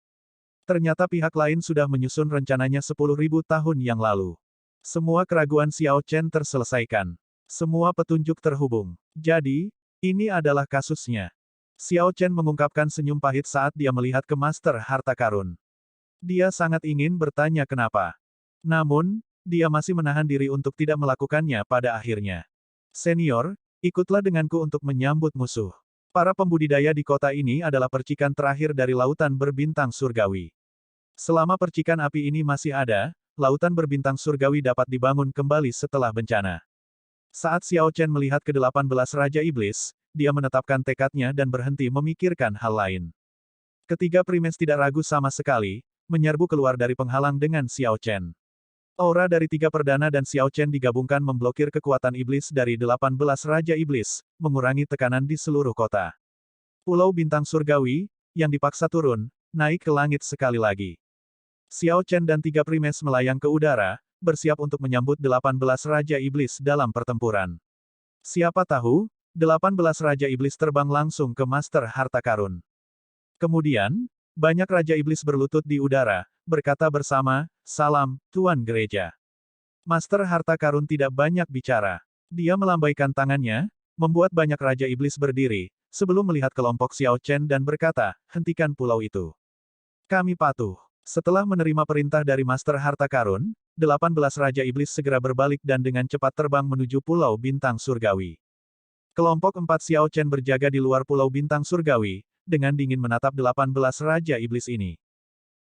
Ternyata pihak lain sudah menyusun rencananya 10.000 tahun yang lalu. Semua keraguan Xiao Chen terselesaikan. Semua petunjuk terhubung. Jadi, ini adalah kasusnya. Xiao Chen mengungkapkan senyum pahit saat dia melihat ke Master Harta Karun. Dia sangat ingin bertanya kenapa. Namun, dia masih menahan diri untuk tidak melakukannya pada akhirnya. Senior, ikutlah denganku untuk menyambut musuh. Para pembudidaya di kota ini adalah percikan terakhir dari lautan berbintang surgawi. Selama percikan api ini masih ada, lautan berbintang surgawi dapat dibangun kembali setelah bencana. Saat Xiao Chen melihat ke-18 Raja Iblis, dia menetapkan tekadnya dan berhenti memikirkan hal lain. Ketiga primes tidak ragu sama sekali, menyerbu keluar dari penghalang dengan Xiao Chen. Aura dari tiga perdana dan Xiao Chen digabungkan memblokir kekuatan iblis dari 18 Raja Iblis, mengurangi tekanan di seluruh kota. Pulau Bintang Surgawi, yang dipaksa turun, naik ke langit sekali lagi. Xiao Chen dan tiga primes melayang ke udara, bersiap untuk menyambut 18 Raja Iblis dalam pertempuran. Siapa tahu, 18 Raja Iblis terbang langsung ke Master Harta Karun. Kemudian, banyak Raja Iblis berlutut di udara, berkata bersama, "Salam, Tuan Gereja." Master Harta Karun tidak banyak bicara. Dia melambaikan tangannya, membuat banyak Raja Iblis berdiri, sebelum melihat kelompok Xiao Chen dan berkata, "Hentikan pulau itu." Kami patuh. Setelah menerima perintah dari Master Harta Karun, 18 Raja Iblis segera berbalik dan dengan cepat terbang menuju Pulau Bintang Surgawi. Kelompok 4 Xiao Chen berjaga di luar Pulau Bintang Surgawi, dengan dingin menatap 18 Raja Iblis ini.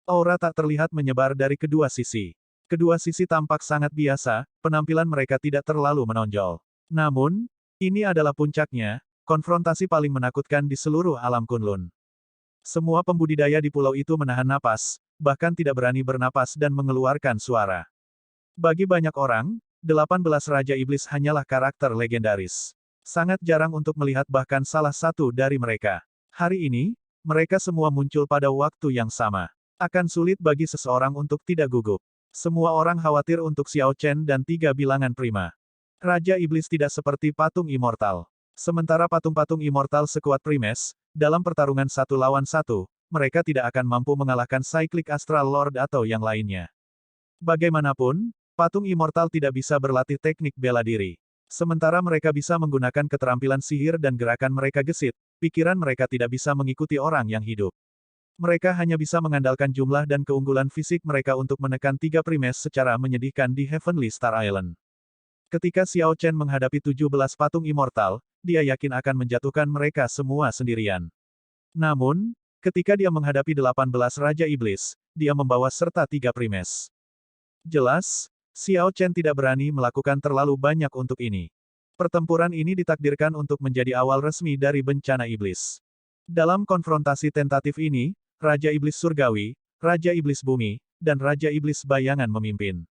Aura tak terlihat menyebar dari kedua sisi. Kedua sisi tampak sangat biasa, penampilan mereka tidak terlalu menonjol. Namun, ini adalah puncaknya, konfrontasi paling menakutkan di seluruh alam Kunlun. Semua pembudidaya di pulau itu menahan napas, bahkan tidak berani bernapas dan mengeluarkan suara. Bagi banyak orang, 18 Raja Iblis hanyalah karakter legendaris. Sangat jarang untuk melihat bahkan salah satu dari mereka. Hari ini, mereka semua muncul pada waktu yang sama. Akan sulit bagi seseorang untuk tidak gugup. Semua orang khawatir untuk Xiao Chen dan tiga bilangan prima. Raja Iblis tidak seperti patung immortal. Sementara patung-patung immortal sekuat primes, dalam pertarungan satu lawan satu, mereka tidak akan mampu mengalahkan Cyclic Astral Lord atau yang lainnya. Bagaimanapun, patung immortal tidak bisa berlatih teknik bela diri. Sementara mereka bisa menggunakan keterampilan sihir dan gerakan mereka gesit, pikiran mereka tidak bisa mengikuti orang yang hidup. Mereka hanya bisa mengandalkan jumlah dan keunggulan fisik mereka untuk menekan tiga primes secara menyedihkan di Heavenly Star Island. Ketika Xiao Chen menghadapi 17 patung immortal, dia yakin akan menjatuhkan mereka semua sendirian. Namun, ketika dia menghadapi 18 Raja Iblis, dia membawa serta tiga primes. Jelas, Xiao Chen tidak berani melakukan terlalu banyak untuk ini. Pertempuran ini ditakdirkan untuk menjadi awal resmi dari bencana iblis. Dalam konfrontasi tentatif ini, Raja Iblis Surgawi, Raja Iblis Bumi, dan Raja Iblis Bayangan memimpin.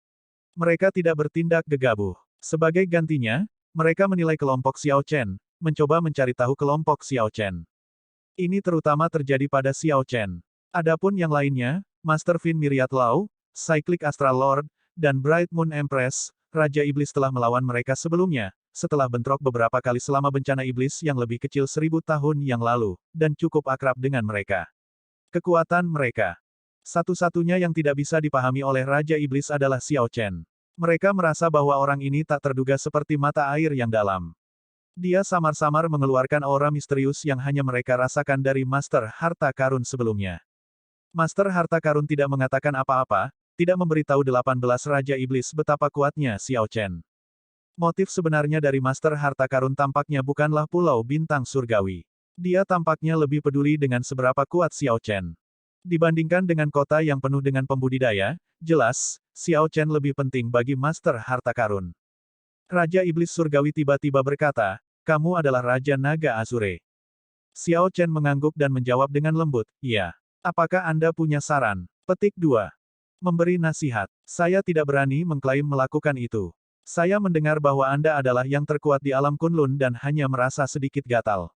Mereka tidak bertindak gegabah. Sebagai gantinya, mereka menilai kelompok Xiao Chen, mencoba mencari tahu kelompok Xiao Chen. Ini terutama terjadi pada Xiao Chen. Adapun yang lainnya, Master Fin Myriad Law, Cyclic Astral Lord, dan Bright Moon Empress, Raja Iblis telah melawan mereka sebelumnya, setelah bentrok beberapa kali selama bencana iblis yang lebih kecil 1000 tahun yang lalu, dan cukup akrab dengan mereka. Kekuatan mereka. Satu-satunya yang tidak bisa dipahami oleh Raja Iblis adalah Xiao Chen. Mereka merasa bahwa orang ini tak terduga seperti mata air yang dalam. Dia samar-samar mengeluarkan aura misterius yang hanya mereka rasakan dari Master Harta Karun sebelumnya. Master Harta Karun tidak mengatakan apa-apa, tidak memberitahu 18 Raja Iblis betapa kuatnya Xiao Chen. Motif sebenarnya dari Master Harta Karun tampaknya bukanlah Pulau Bintang Surgawi. Dia tampaknya lebih peduli dengan seberapa kuat Xiao Chen. Dibandingkan dengan kota yang penuh dengan pembudidaya, jelas, Xiao Chen lebih penting bagi Master Harta Karun. Raja Iblis Surgawi tiba-tiba berkata, "Kamu adalah Raja Naga Azure." Xiao Chen mengangguk dan menjawab dengan lembut, iya. Apakah Anda punya saran? Petik 2. Memberi nasihat. Saya tidak berani mengklaim melakukan itu. Saya mendengar bahwa Anda adalah yang terkuat di alam Kunlun dan hanya merasa sedikit gatal.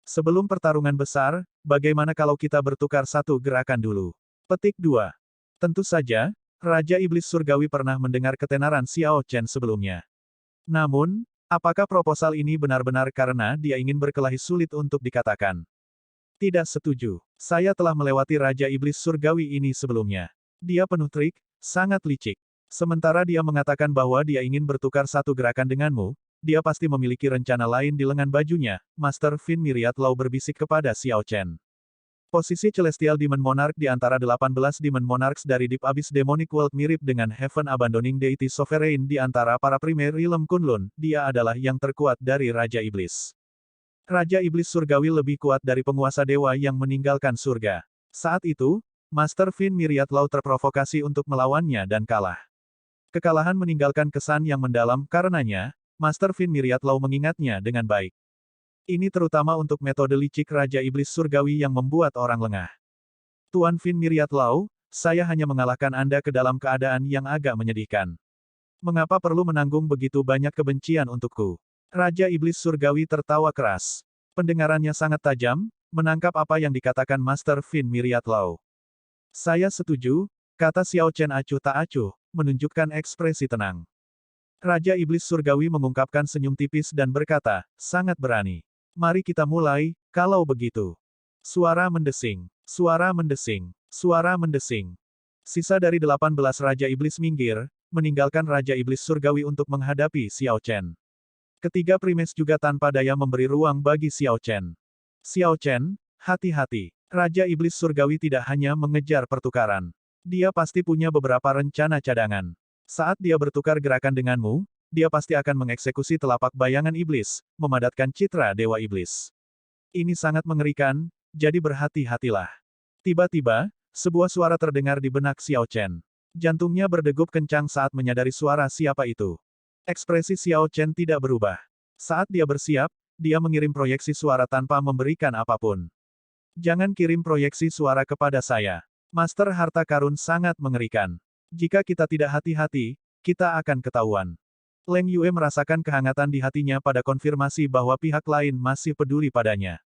Sebelum pertarungan besar, bagaimana kalau kita bertukar satu gerakan dulu? Petik 2. Tentu saja, Raja Iblis Surgawi pernah mendengar ketenaran Xiao Chen sebelumnya. Namun, apakah proposal ini benar-benar karena dia ingin berkelahi sulit untuk dikatakan? Tidak setuju. Saya telah melewati Raja Iblis Surgawi ini sebelumnya. Dia penuh trik, sangat licik. Sementara dia mengatakan bahwa dia ingin bertukar satu gerakan denganmu, dia pasti memiliki rencana lain di lengan bajunya, Master Fin Myriad Law berbisik kepada Xiao Chen. Posisi Celestial Demon Monarch di antara 18 Demon Monarchs dari Deep Abyss Demonic World mirip dengan Heaven Abandoning Deity Sovereign di antara para Premier Realm Kunlun, dia adalah yang terkuat dari Raja Iblis. Raja Iblis Surgawi lebih kuat dari penguasa dewa yang meninggalkan surga. Saat itu, Master Fin Myriad Law terprovokasi untuk melawannya dan kalah. Kekalahan meninggalkan kesan yang mendalam karenanya, Master Fin Myriad Law mengingatnya dengan baik. Ini terutama untuk metode licik Raja Iblis Surgawi yang membuat orang lengah. Tuan Fin Myriad Law, saya hanya mengalahkan Anda ke dalam keadaan yang agak menyedihkan. Mengapa perlu menanggung begitu banyak kebencian untukku? Raja Iblis Surgawi tertawa keras. Pendengarannya sangat tajam, menangkap apa yang dikatakan Master Fin Myriad Law. Saya setuju, kata Xiao Chen acuh tak acuh, menunjukkan ekspresi tenang. Raja Iblis Surgawi mengungkapkan senyum tipis dan berkata, sangat berani. Mari kita mulai, kalau begitu. Suara mendesing. Suara mendesing. Suara mendesing. Sisa dari 18 Raja Iblis minggir, meninggalkan Raja Iblis Surgawi untuk menghadapi Xiao Chen. Ketiga primes juga tanpa daya memberi ruang bagi Xiao Chen. Xiao Chen, hati-hati. Raja Iblis Surgawi tidak hanya mengejar pertukaran. Dia pasti punya beberapa rencana cadangan. Saat dia bertukar gerakan denganmu, dia pasti akan mengeksekusi telapak bayangan iblis, memadatkan citra Dewa Iblis. Ini sangat mengerikan, jadi berhati-hatilah. Tiba-tiba, sebuah suara terdengar di benak Xiao Chen. Jantungnya berdegup kencang saat menyadari suara siapa itu. Ekspresi Xiao Chen tidak berubah. Saat dia bersiap, dia mengirim proyeksi suara tanpa memberikan apapun. Jangan kirim proyeksi suara kepada saya. Master Harta Karun sangat mengerikan. Jika kita tidak hati-hati, kita akan ketahuan. Leng Yue merasakan kehangatan di hatinya pada konfirmasi bahwa pihak lain masih peduli padanya.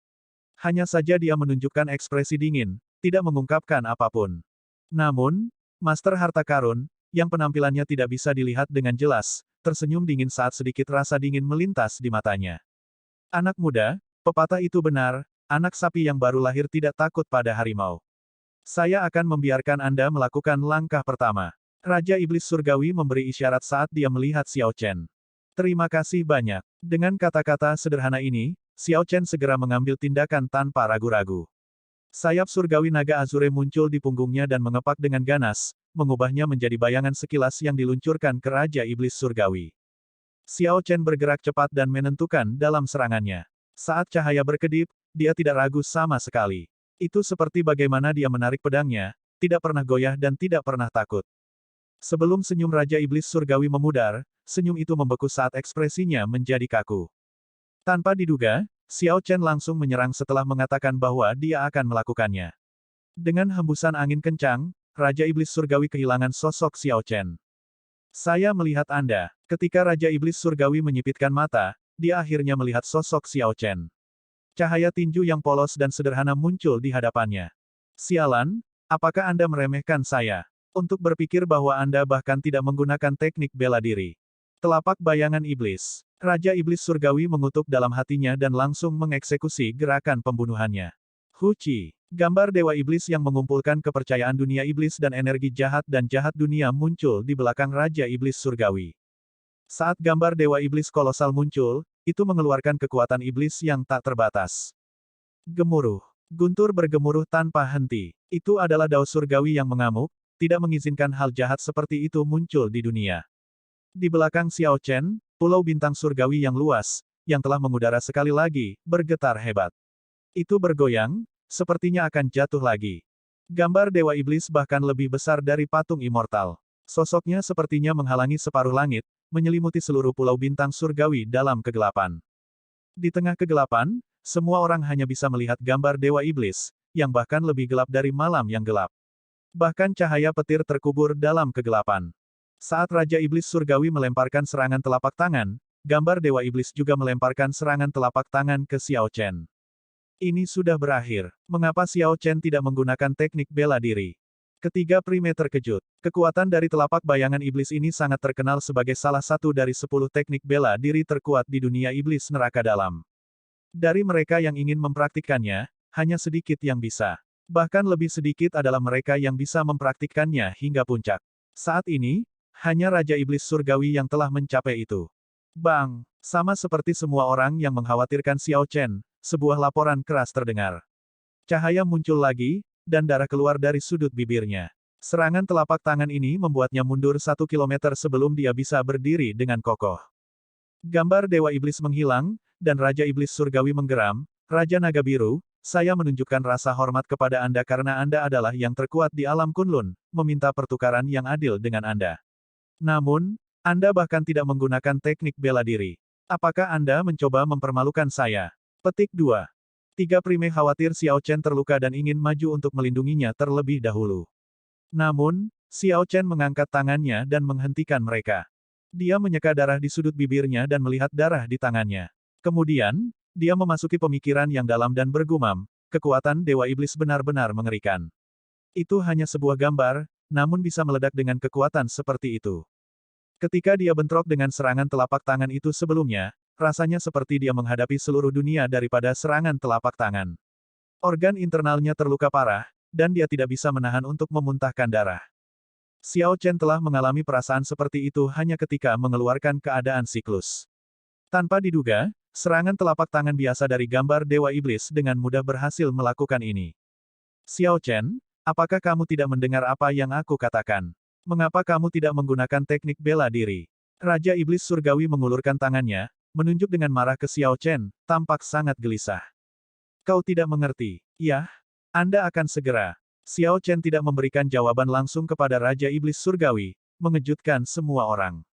Hanya saja dia menunjukkan ekspresi dingin, tidak mengungkapkan apapun. Namun, Master Harta Karun, yang penampilannya tidak bisa dilihat dengan jelas, tersenyum dingin saat sedikit rasa dingin melintas di matanya. Anak muda, pepatah itu benar, anak sapi yang baru lahir tidak takut pada harimau. Saya akan membiarkan Anda melakukan langkah pertama. Raja Iblis Surgawi memberi isyarat saat dia melihat Xiao Chen. Terima kasih banyak. Dengan kata-kata sederhana ini, Xiao Chen segera mengambil tindakan tanpa ragu-ragu. Sayap surgawi naga azure muncul di punggungnya dan mengepak dengan ganas, mengubahnya menjadi bayangan sekilas yang diluncurkan ke Raja Iblis Surgawi. Xiao Chen bergerak cepat dan menentukan dalam serangannya. Saat cahaya berkedip, dia tidak ragu sama sekali. Itu seperti bagaimana dia menarik pedangnya, tidak pernah goyah dan tidak pernah takut. Sebelum senyum Raja Iblis Surgawi memudar, senyum itu membeku saat ekspresinya menjadi kaku. Tanpa diduga, Xiao Chen langsung menyerang setelah mengatakan bahwa dia akan melakukannya. Dengan hembusan angin kencang, Raja Iblis Surgawi kehilangan sosok Xiao Chen. Saya melihat Anda. Ketika Raja Iblis Surgawi menyipitkan mata, dia akhirnya melihat sosok Xiao Chen. Cahaya tinju yang polos dan sederhana muncul di hadapannya. Sialan, apakah Anda meremehkan saya? Untuk berpikir bahwa Anda bahkan tidak menggunakan teknik bela diri. Telapak bayangan iblis. Raja Iblis Surgawi mengutuk dalam hatinya dan langsung mengeksekusi gerakan pembunuhannya. Huci. Gambar Dewa Iblis yang mengumpulkan kepercayaan dunia iblis dan energi jahat dunia muncul di belakang Raja Iblis Surgawi. Saat gambar Dewa Iblis kolosal muncul, itu mengeluarkan kekuatan iblis yang tak terbatas. Gemuruh. Guntur bergemuruh tanpa henti. Itu adalah Dao Surgawi yang mengamuk, tidak mengizinkan hal jahat seperti itu muncul di dunia. Di belakang Xiao Chen, Pulau Bintang Surgawi yang luas, yang telah mengudara sekali lagi, bergetar hebat. Itu bergoyang, sepertinya akan jatuh lagi. Gambar Dewa Iblis bahkan lebih besar dari patung immortal. Sosoknya sepertinya menghalangi separuh langit, menyelimuti seluruh Pulau Bintang Surgawi dalam kegelapan. Di tengah kegelapan, semua orang hanya bisa melihat gambar Dewa Iblis, yang bahkan lebih gelap dari malam yang gelap. Bahkan cahaya petir terkubur dalam kegelapan. Saat Raja Iblis Surgawi melemparkan serangan telapak tangan, gambar Dewa Iblis juga melemparkan serangan telapak tangan ke Xiao Chen. Ini sudah berakhir. Mengapa Xiao Chen tidak menggunakan teknik bela diri? Ketiga Prime terkejut. Kekuatan dari telapak bayangan iblis ini sangat terkenal sebagai salah satu dari 10 teknik bela diri terkuat di dunia iblis neraka dalam. Dari mereka yang ingin mempraktikkannya, hanya sedikit yang bisa. Bahkan lebih sedikit adalah mereka yang bisa mempraktikkannya hingga puncak. Saat ini, hanya Raja Iblis Surgawi yang telah mencapai itu. Bang! Sama seperti semua orang yang mengkhawatirkan Xiao Chen, sebuah laporan keras terdengar. Cahaya muncul lagi, dan darah keluar dari sudut bibirnya. Serangan telapak tangan ini membuatnya mundur 1 kilometer sebelum dia bisa berdiri dengan kokoh. Gambar Dewa Iblis menghilang, dan Raja Iblis Surgawi menggeram, Raja Naga Biru, saya menunjukkan rasa hormat kepada Anda karena Anda adalah yang terkuat di alam Kunlun, meminta pertukaran yang adil dengan Anda. Namun, Anda bahkan tidak menggunakan teknik bela diri. Apakah Anda mencoba mempermalukan saya? Petik 2. Tiga Prime khawatir Xiao Chen terluka dan ingin maju untuk melindunginya terlebih dahulu. Namun, Xiao Chen mengangkat tangannya dan menghentikan mereka. Dia menyeka darah di sudut bibirnya dan melihat darah di tangannya. Kemudian, dia memasuki pemikiran yang dalam dan bergumam, kekuatan Dewa Iblis benar-benar mengerikan. Itu hanya sebuah gambar, namun bisa meledak dengan kekuatan seperti itu. Ketika dia bentrok dengan serangan telapak tangan itu sebelumnya, rasanya seperti dia menghadapi seluruh dunia daripada serangan telapak tangan. Organ internalnya terluka parah, dan dia tidak bisa menahan untuk memuntahkan darah. Xiao Chen telah mengalami perasaan seperti itu hanya ketika mengeluarkan keadaan siklus. Tanpa diduga, serangan telapak tangan biasa dari gambar Dewa Iblis dengan mudah berhasil melakukan ini. Xiao Chen, apakah kamu tidak mendengar apa yang aku katakan? Mengapa kamu tidak menggunakan teknik bela diri? Raja Iblis Surgawi mengulurkan tangannya, menunjuk dengan marah ke Xiao Chen, tampak sangat gelisah. Kau tidak mengerti. Yah, Anda akan segera. Xiao Chen tidak memberikan jawaban langsung kepada Raja Iblis Surgawi, mengejutkan semua orang.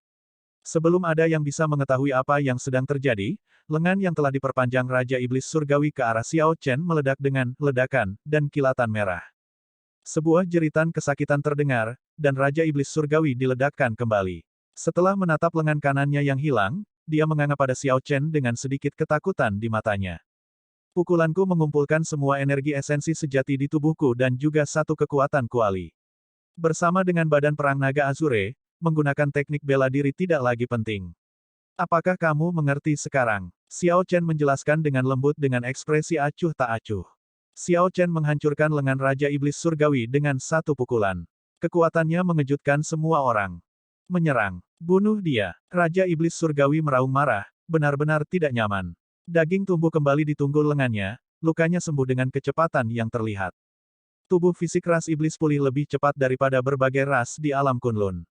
Sebelum ada yang bisa mengetahui apa yang sedang terjadi, lengan yang telah diperpanjang Raja Iblis Surgawi ke arah Xiao Chen meledak dengan ledakan dan kilatan merah. Sebuah jeritan kesakitan terdengar, dan Raja Iblis Surgawi diledakkan kembali. Setelah menatap lengan kanannya yang hilang, dia menganga pada Xiao Chen dengan sedikit ketakutan di matanya. Pukulanku mengumpulkan semua energi esensi sejati di tubuhku dan juga satu kekuatan kuali. Bersama dengan badan perang naga Azure, menggunakan teknik bela diri tidak lagi penting. Apakah kamu mengerti sekarang? Xiao Chen menjelaskan dengan lembut dengan ekspresi acuh tak acuh. Xiao Chen menghancurkan lengan Raja Iblis Surgawi dengan satu pukulan. Kekuatannya mengejutkan semua orang. Menyerang. Bunuh dia. Raja Iblis Surgawi meraung marah, benar-benar tidak nyaman. Daging tumbuh kembali di tunggul lengannya, lukanya sembuh dengan kecepatan yang terlihat. Tubuh fisik ras iblis pulih lebih cepat daripada berbagai ras di alam Kunlun.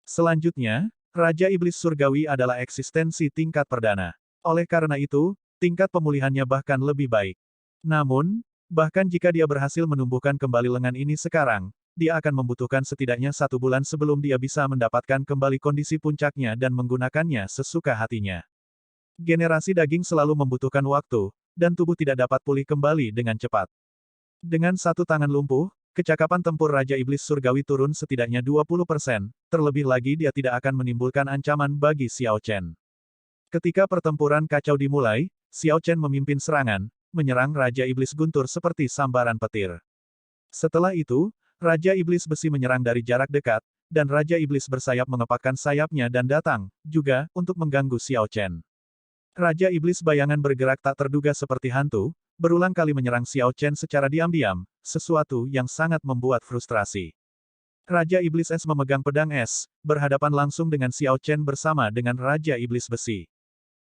Selanjutnya, Raja Iblis Surgawi adalah eksistensi tingkat perdana. Oleh karena itu, tingkat pemulihannya bahkan lebih baik. Namun, bahkan jika dia berhasil menumbuhkan kembali lengan ini sekarang, dia akan membutuhkan setidaknya 1 bulan sebelum dia bisa mendapatkan kembali kondisi puncaknya dan menggunakannya sesuka hatinya. Generasi daging selalu membutuhkan waktu, dan tubuh tidak dapat pulih kembali dengan cepat. Dengan satu tangan lumpuh, kecakapan tempur Raja Iblis Surgawi turun setidaknya 20%, terlebih lagi dia tidak akan menimbulkan ancaman bagi Xiao Chen. Ketika pertempuran kacau dimulai, Xiao Chen memimpin serangan, menyerang Raja Iblis Guntur seperti sambaran petir. Setelah itu, Raja Iblis Besi menyerang dari jarak dekat, dan Raja Iblis Bersayap mengepakkan sayapnya dan datang, juga, untuk mengganggu Xiao Chen. Raja Iblis Bayangan bergerak tak terduga seperti hantu, berulang kali menyerang Xiao Chen secara diam-diam, sesuatu yang sangat membuat frustrasi. Raja Iblis Es memegang pedang es, berhadapan langsung dengan Xiao Chen bersama dengan Raja Iblis Besi.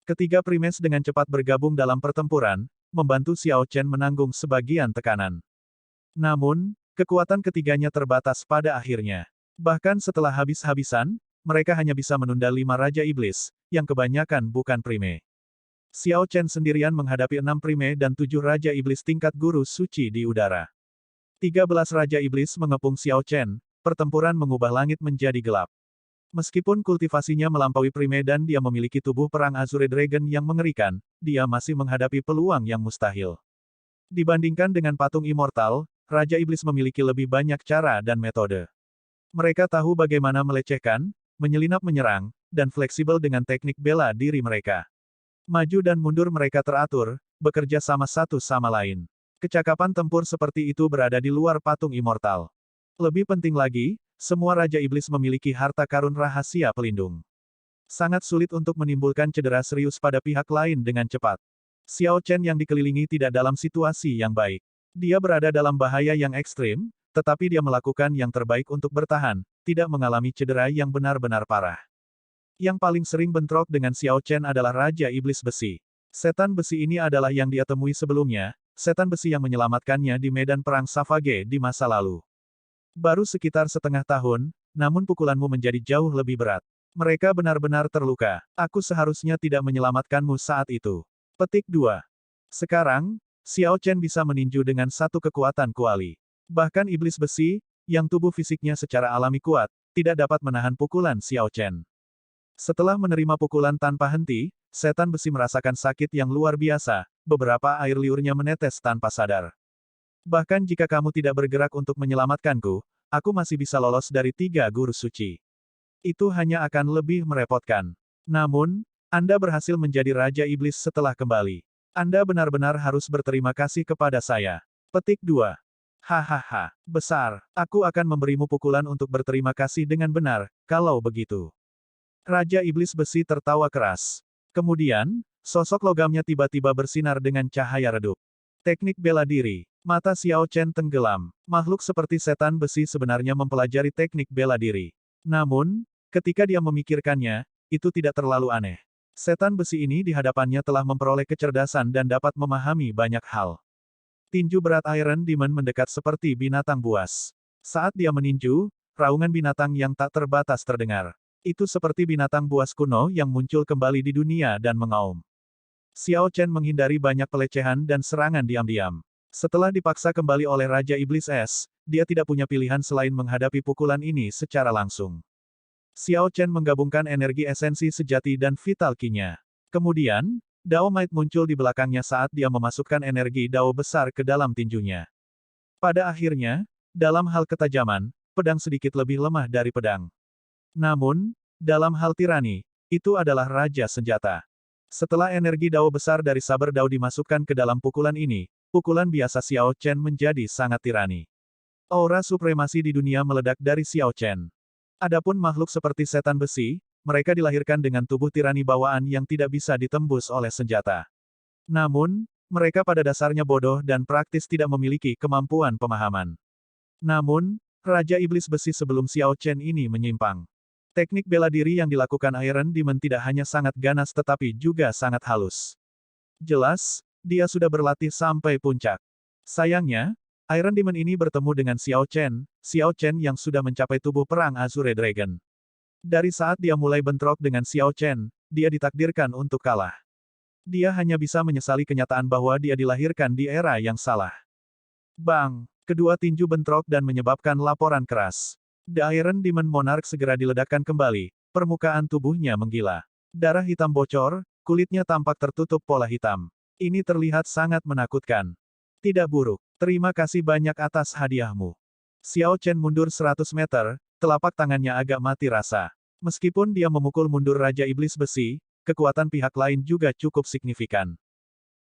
Ketiga primes dengan cepat bergabung dalam pertempuran, membantu Xiao Chen menanggung sebagian tekanan. Namun, kekuatan ketiganya terbatas pada akhirnya. Bahkan setelah habis-habisan, mereka hanya bisa menunda 5 Raja Iblis, yang kebanyakan bukan prime. Xiao Chen sendirian menghadapi 6 prime dan 7 Raja Iblis tingkat guru suci di udara. 13 Raja Iblis mengepung Xiao Chen, pertempuran mengubah langit menjadi gelap. Meskipun kultivasinya melampaui Prime dan dia memiliki tubuh perang Azure Dragon yang mengerikan, dia masih menghadapi peluang yang mustahil. Dibandingkan dengan patung immortal, Raja Iblis memiliki lebih banyak cara dan metode. Mereka tahu bagaimana melecehkan, menyelinap menyerang, dan fleksibel dengan teknik bela diri mereka. Maju dan mundur mereka teratur, bekerja sama satu sama lain. Kecakapan tempur seperti itu berada di luar patung immortal. Lebih penting lagi, semua Raja Iblis memiliki harta karun rahasia pelindung. Sangat sulit untuk menimbulkan cedera serius pada pihak lain dengan cepat. Xiao Chen yang dikelilingi tidak dalam situasi yang baik. Dia berada dalam bahaya yang ekstrim, tetapi dia melakukan yang terbaik untuk bertahan, tidak mengalami cedera yang benar-benar parah. Yang paling sering bentrok dengan Xiao Chen adalah Raja Iblis Besi. Setan besi ini adalah yang dia temui sebelumnya, setan besi yang menyelamatkannya di medan perang Savage di masa lalu. Baru sekitar setengah tahun, namun pukulanmu menjadi jauh lebih berat. Mereka benar-benar terluka. Aku seharusnya tidak menyelamatkanmu saat itu. Petik 2. Sekarang, Xiao Chen bisa meninju dengan satu kekuatan kuali. Bahkan iblis besi, yang tubuh fisiknya secara alami kuat, tidak dapat menahan pukulan Xiao Chen. Setelah menerima pukulan tanpa henti, setan besi merasakan sakit yang luar biasa, beberapa air liurnya menetes tanpa sadar. Bahkan jika kamu tidak bergerak untuk menyelamatkanku, aku masih bisa lolos dari 3 guru suci. Itu hanya akan lebih merepotkan. Namun, Anda berhasil menjadi Raja Iblis setelah kembali. Anda benar-benar harus berterima kasih kepada saya. Petik 2. Hahaha, besar. Aku akan memberimu pukulan untuk berterima kasih dengan benar, kalau begitu. Raja Iblis Besi tertawa keras. Kemudian, sosok logamnya tiba-tiba bersinar dengan cahaya redup. Teknik bela diri. Mata Xiao Chen tenggelam. Makhluk seperti setan besi sebenarnya mempelajari teknik bela diri. Namun, ketika dia memikirkannya, itu tidak terlalu aneh. Setan besi ini di hadapannya telah memperoleh kecerdasan dan dapat memahami banyak hal. Tinju berat Iron Demon mendekat seperti binatang buas. Saat dia meninju, raungan binatang yang tak terbatas terdengar. Itu seperti binatang buas kuno yang muncul kembali di dunia dan mengaum. Xiao Chen menghindari banyak pelecehan dan serangan diam-diam. Setelah dipaksa kembali oleh Raja Iblis Es, dia tidak punya pilihan selain menghadapi pukulan ini secara langsung. Xiao Chen menggabungkan energi esensi sejati dan vital Qi-nya. Kemudian, Dao Might muncul di belakangnya saat dia memasukkan energi Dao besar ke dalam tinjunya. Pada akhirnya, dalam hal ketajaman, pedang sedikit lebih lemah dari pedang. Namun, dalam hal tirani, itu adalah Raja Senjata. Setelah energi Dao besar dari saber Dao dimasukkan ke dalam pukulan ini, pukulan biasa Xiao Chen menjadi sangat tirani. Aura supremasi di dunia meledak dari Xiao Chen. Adapun makhluk seperti setan besi, mereka dilahirkan dengan tubuh tirani bawaan yang tidak bisa ditembus oleh senjata. Namun, mereka pada dasarnya bodoh dan praktis tidak memiliki kemampuan pemahaman. Namun, Raja Iblis Besi sebelum Xiao Chen ini menyimpang. Teknik bela diri yang dilakukan Iron Demon tidak hanya sangat ganas tetapi juga sangat halus. Jelas, dia sudah berlatih sampai puncak. Sayangnya, Iron Demon ini bertemu dengan Xiao Chen yang sudah mencapai tubuh perang Azure Dragon. Dari saat dia mulai bentrok dengan Xiao Chen, dia ditakdirkan untuk kalah. Dia hanya bisa menyesali kenyataan bahwa dia dilahirkan di era yang salah. Bang! Kedua tinju bentrok dan menyebabkan laporan keras. The Iron Demon Monarch segera diledakkan kembali, permukaan tubuhnya menggila. Darah hitam bocor, kulitnya tampak tertutup pola hitam. Ini terlihat sangat menakutkan. Tidak buruk. Terima kasih banyak atas hadiahmu. Xiao Chen mundur 100 meter, telapak tangannya agak mati rasa. Meskipun dia memukul mundur Raja Iblis Besi, kekuatan pihak lain juga cukup signifikan.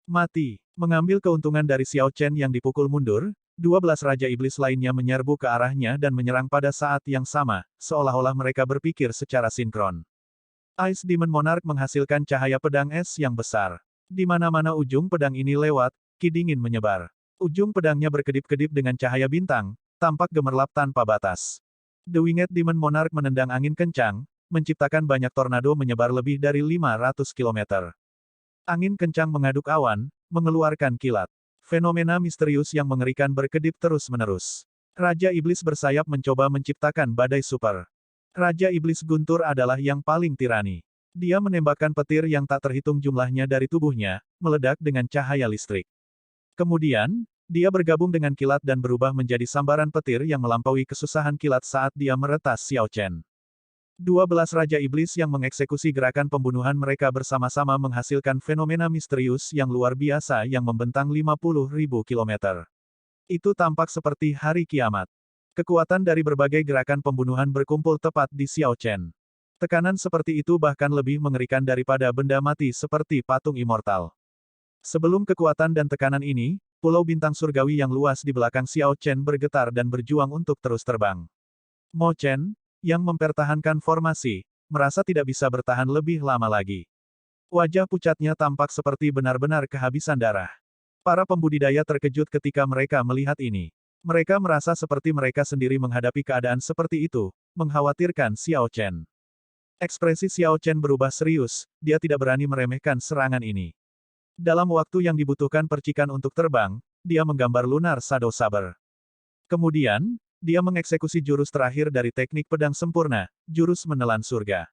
Mati. Mengambil keuntungan dari Xiao Chen yang dipukul mundur, 12 Raja Iblis lainnya menyerbu ke arahnya dan menyerang pada saat yang sama, seolah-olah mereka berpikir secara sinkron. Ice Demon Monarch menghasilkan cahaya pedang es yang besar. Di mana-mana ujung pedang ini lewat, ki dingin menyebar. Ujung pedangnya berkedip-kedip dengan cahaya bintang, tampak gemerlap tanpa batas. The Winged Demon Monarch menendang angin kencang, menciptakan banyak tornado menyebar lebih dari 500 km. Angin kencang mengaduk awan, mengeluarkan kilat. Fenomena misterius yang mengerikan berkedip terus-menerus. Raja Iblis bersayap mencoba menciptakan badai super. Raja Iblis Guntur adalah yang paling tirani. Dia menembakkan petir yang tak terhitung jumlahnya dari tubuhnya, meledak dengan cahaya listrik. Kemudian, dia bergabung dengan kilat dan berubah menjadi sambaran petir yang melampaui kesusahan kilat saat dia meretas Xiao Chen. 12 Raja Iblis yang mengeksekusi gerakan pembunuhan mereka bersama-sama menghasilkan fenomena misterius yang luar biasa yang membentang 50.000 kilometer. Itu tampak seperti hari kiamat. Kekuatan dari berbagai gerakan pembunuhan berkumpul tepat di Xiao Chen. Tekanan seperti itu bahkan lebih mengerikan daripada benda mati seperti patung immortal. Sebelum kekuatan dan tekanan ini, Pulau Bintang Surgawi yang luas di belakang Xiao Chen bergetar dan berjuang untuk terus terbang. Mo Chen, yang mempertahankan formasi, merasa tidak bisa bertahan lebih lama lagi. Wajah pucatnya tampak seperti benar-benar kehabisan darah. Para pembudidaya terkejut ketika mereka melihat ini. Mereka merasa seperti mereka sendiri menghadapi keadaan seperti itu, mengkhawatirkan Xiao Chen. Ekspresi Xiao Chen berubah serius, dia tidak berani meremehkan serangan ini. Dalam waktu yang dibutuhkan percikan untuk terbang, dia menggambar Lunar Shadow Saber. Kemudian, dia mengeksekusi jurus terakhir dari teknik pedang sempurna, jurus menelan surga.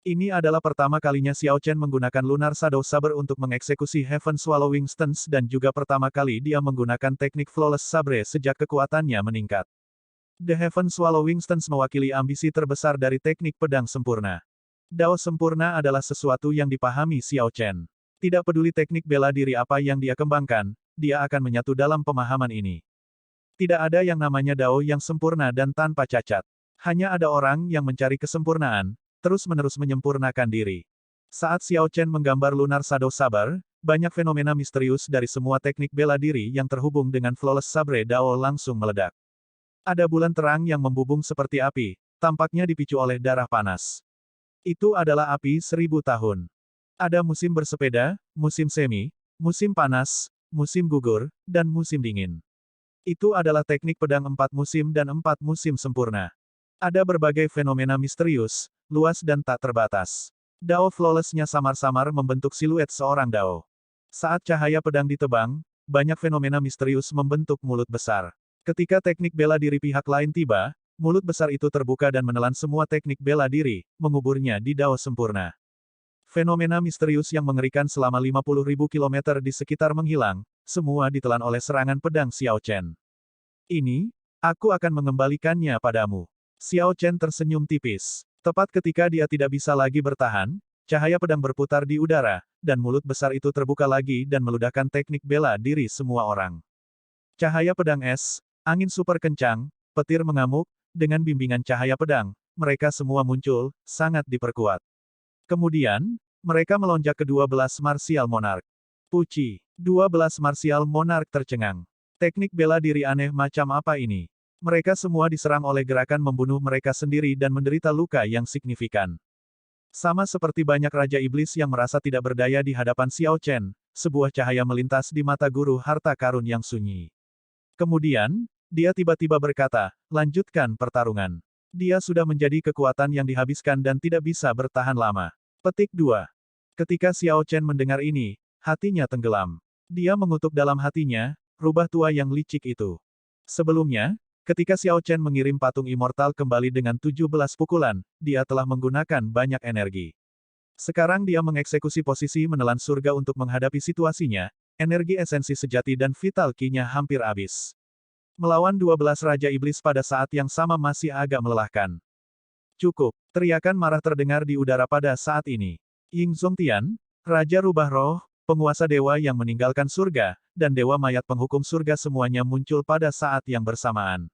Ini adalah pertama kalinya Xiao Chen menggunakan Lunar Shadow Saber untuk mengeksekusi Heaven Swallowing Stance dan juga pertama kali dia menggunakan teknik Flawless Sabre sejak kekuatannya meningkat. The Heaven Swallowing Stance mewakili ambisi terbesar dari teknik pedang sempurna. Dao sempurna adalah sesuatu yang dipahami Xiao Chen. Tidak peduli teknik bela diri apa yang dia kembangkan, dia akan menyatu dalam pemahaman ini. Tidak ada yang namanya Dao yang sempurna dan tanpa cacat. Hanya ada orang yang mencari kesempurnaan, terus-menerus menyempurnakan diri. Saat Xiao Chen menggambar Lunar Shadow Saber, banyak fenomena misterius dari semua teknik bela diri yang terhubung dengan Flawless Sabre Dao langsung meledak. Ada bulan terang yang membubung seperti api, tampaknya dipicu oleh darah panas. Itu adalah api 1000 tahun. Ada musim bersepeda, musim semi, musim panas, musim gugur, dan musim dingin. Itu adalah teknik pedang 4 musim dan 4 musim sempurna. Ada berbagai fenomena misterius, luas dan tak terbatas. Dao flawless-nya samar-samar membentuk siluet seorang Dao. Saat cahaya pedang ditebang, banyak fenomena misterius membentuk mulut besar. Ketika teknik bela diri pihak lain tiba, mulut besar itu terbuka dan menelan semua teknik bela diri, menguburnya di Dao sempurna. Fenomena misterius yang mengerikan selama 50.000 kilometer di sekitar menghilang, semua ditelan oleh serangan pedang Xiao Chen. Ini, aku akan mengembalikannya padamu. Xiao Chen tersenyum tipis. Tepat ketika dia tidak bisa lagi bertahan, cahaya pedang berputar di udara, dan mulut besar itu terbuka lagi dan meludahkan teknik bela diri semua orang. Cahaya pedang es, angin super kencang, petir mengamuk, dengan bimbingan cahaya pedang, mereka semua muncul, sangat diperkuat. Kemudian, mereka melonjak ke 12 Martial Monarch. Puci, 12 Martial Monarch tercengang. Teknik bela diri aneh macam apa ini? Mereka semua diserang oleh gerakan membunuh mereka sendiri dan menderita luka yang signifikan. Sama seperti banyak Raja Iblis yang merasa tidak berdaya di hadapan Xiao Chen, sebuah cahaya melintas di mata guru harta karun yang sunyi. Kemudian, dia tiba-tiba berkata, lanjutkan pertarungan. Dia sudah menjadi kekuatan yang dihabiskan dan tidak bisa bertahan lama. Petik 2. Ketika Xiao Chen mendengar ini, hatinya tenggelam. Dia mengutuk dalam hatinya, rubah tua yang licik itu. Sebelumnya, ketika Xiao Chen mengirim patung immortal kembali dengan 17 pukulan, dia telah menggunakan banyak energi. Sekarang dia mengeksekusi posisi menelan surga untuk menghadapi situasinya, energi esensi sejati dan vital ki-nya hampir habis. Melawan 12 Raja Iblis pada saat yang sama masih agak melelahkan. Cukup, teriakan marah terdengar di udara pada saat ini. Ying Zongtian, Raja Rubah Roh, penguasa dewa yang meninggalkan surga, dan dewa mayat penghukum surga semuanya muncul pada saat yang bersamaan.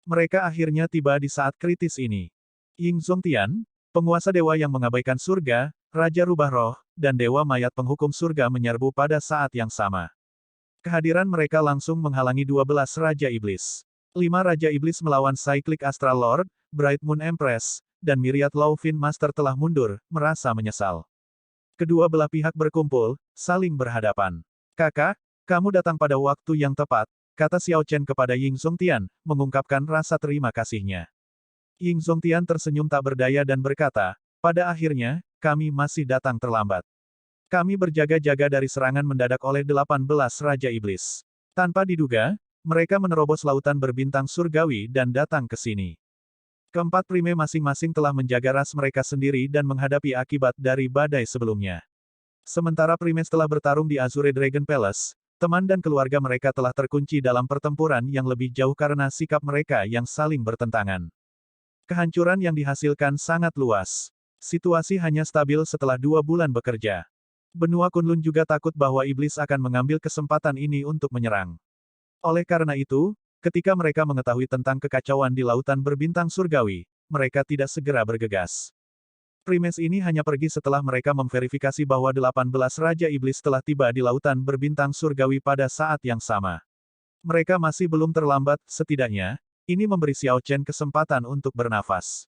Mereka akhirnya tiba di saat kritis ini. Ying Zongtian, penguasa dewa yang mengabaikan surga, Raja Rubah Roh, dan dewa mayat penghukum surga menyerbu pada saat yang sama. Kehadiran mereka langsung menghalangi 12 Raja Iblis. 5 Raja Iblis melawan Cyclic Astral Lord, Bright Moon Empress, dan Myriad Laufin Master telah mundur, merasa menyesal. Kedua belah pihak berkumpul, saling berhadapan. Kakak, kamu datang pada waktu yang tepat, kata Xiao Chen kepada Ying Zongtian, mengungkapkan rasa terima kasihnya. Ying Zongtian tersenyum tak berdaya dan berkata, pada akhirnya, kami masih datang terlambat. Kami berjaga-jaga dari serangan mendadak oleh 18 Raja Iblis. Tanpa diduga, mereka menerobos lautan berbintang surgawi dan datang ke sini. Keempat prime masing-masing telah menjaga ras mereka sendiri dan menghadapi akibat dari badai sebelumnya. Sementara primes telah bertarung di Azure Dragon Palace, teman dan keluarga mereka telah terkunci dalam pertempuran yang lebih jauh karena sikap mereka yang saling bertentangan. Kehancuran yang dihasilkan sangat luas. Situasi hanya stabil setelah 2 bulan bekerja. Benua Kunlun juga takut bahwa iblis akan mengambil kesempatan ini untuk menyerang. Oleh karena itu, ketika mereka mengetahui tentang kekacauan di lautan berbintang surgawi, mereka tidak segera bergegas. Primes ini hanya pergi setelah mereka memverifikasi bahwa 18 Raja Iblis telah tiba di lautan berbintang surgawi pada saat yang sama. Mereka masih belum terlambat, setidaknya, ini memberi Xiao Chen kesempatan untuk bernafas.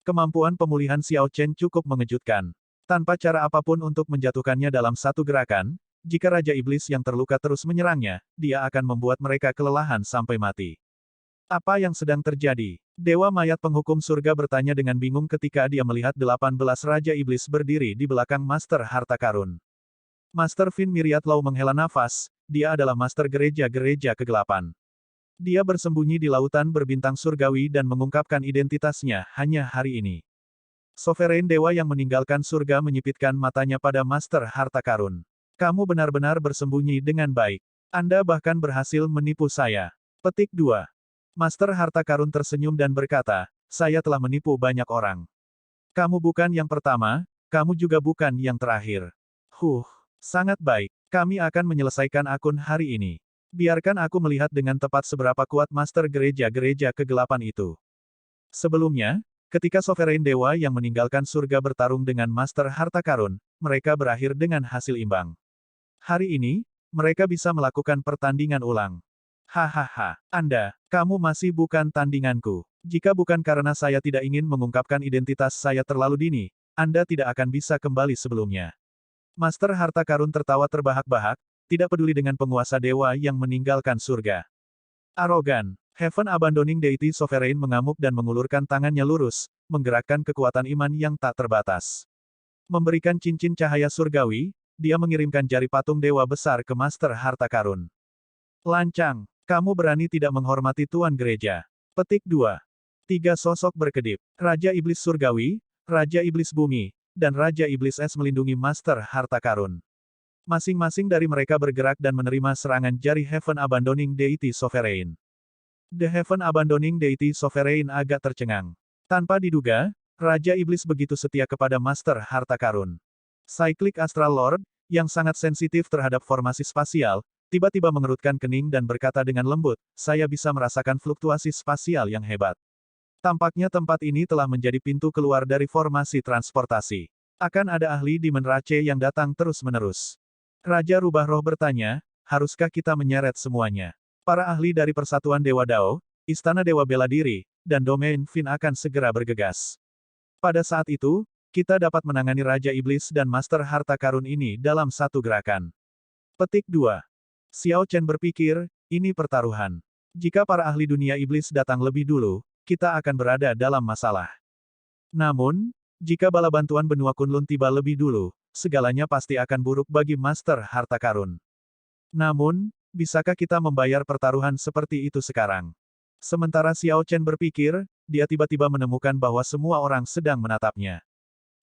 Kemampuan pemulihan Xiao Chen cukup mengejutkan. Tanpa cara apapun untuk menjatuhkannya dalam satu gerakan, jika Raja Iblis yang terluka terus menyerangnya, dia akan membuat mereka kelelahan sampai mati. Apa yang sedang terjadi? Dewa Mayat Penghukum Surga bertanya dengan bingung ketika dia melihat 18 Raja Iblis berdiri di belakang Master Harta Karun. Master Fin Myriad Law menghela nafas, dia adalah Master Gereja-Gereja Kegelapan. Dia bersembunyi di lautan berbintang surgawi dan mengungkapkan identitasnya hanya hari ini. Sovereign Dewa yang meninggalkan surga menyipitkan matanya pada Master Harta Karun. Kamu benar-benar bersembunyi dengan baik. Anda bahkan berhasil menipu saya. Petik 2. Master Harta Karun tersenyum dan berkata, saya telah menipu banyak orang. Kamu bukan yang pertama, kamu juga bukan yang terakhir. Sangat baik. Kami akan menyelesaikan akun hari ini. Biarkan aku melihat dengan tepat seberapa kuat Master Gereja-Gereja Kegelapan itu. Sebelumnya, ketika Sovereign Dewa yang meninggalkan surga bertarung dengan Master Harta Karun, mereka berakhir dengan hasil imbang. Hari ini, mereka bisa melakukan pertandingan ulang. Hahaha, kamu masih bukan tandinganku. Jika bukan karena saya tidak ingin mengungkapkan identitas saya terlalu dini, Anda tidak akan bisa kembali sebelumnya. Master Harta Karun tertawa terbahak-bahak, tidak peduli dengan penguasa dewa yang meninggalkan surga. Arogan, Heaven Abandoning Deity Sovereign mengamuk dan mengulurkan tangannya lurus, menggerakkan kekuatan iman yang tak terbatas. Memberikan cincin cahaya surgawi, dia mengirimkan jari patung dewa besar ke Master Harta Karun. Lancang, kamu berani tidak menghormati Tuan Gereja. Petik 2. 3 sosok berkedip. Raja Iblis Surgawi, Raja Iblis Bumi, dan Raja Iblis Es melindungi Master Harta Karun. Masing-masing dari mereka bergerak dan menerima serangan jari Heaven Abandoning Deity Sovereign. The Heaven Abandoning Deity Sovereign agak tercengang. Tanpa diduga, Raja Iblis begitu setia kepada Master Harta Karun. Cyclic Astral Lord, yang sangat sensitif terhadap formasi spasial, tiba-tiba mengerutkan kening dan berkata dengan lembut, saya bisa merasakan fluktuasi spasial yang hebat. Tampaknya tempat ini telah menjadi pintu keluar dari formasi transportasi. Akan ada ahli di Menrace yang datang terus-menerus. Raja Rubah Roh bertanya, haruskah kita menyeret semuanya? Para ahli dari Persatuan Dewa Dao, Istana Dewa Bela Diri, dan Domain Fin akan segera bergegas. Pada saat itu, kita dapat menangani Raja Iblis dan Master Harta Karun ini dalam satu gerakan. Petik 2. Xiao Chen berpikir, ini pertaruhan. Jika para ahli dunia iblis datang lebih dulu, kita akan berada dalam masalah. Namun, jika bala bantuan benua Kunlun tiba lebih dulu, segalanya pasti akan buruk bagi Master Harta Karun. Namun, bisakah kita membayar pertaruhan seperti itu sekarang? Sementara Xiao Chen berpikir, dia tiba-tiba menemukan bahwa semua orang sedang menatapnya.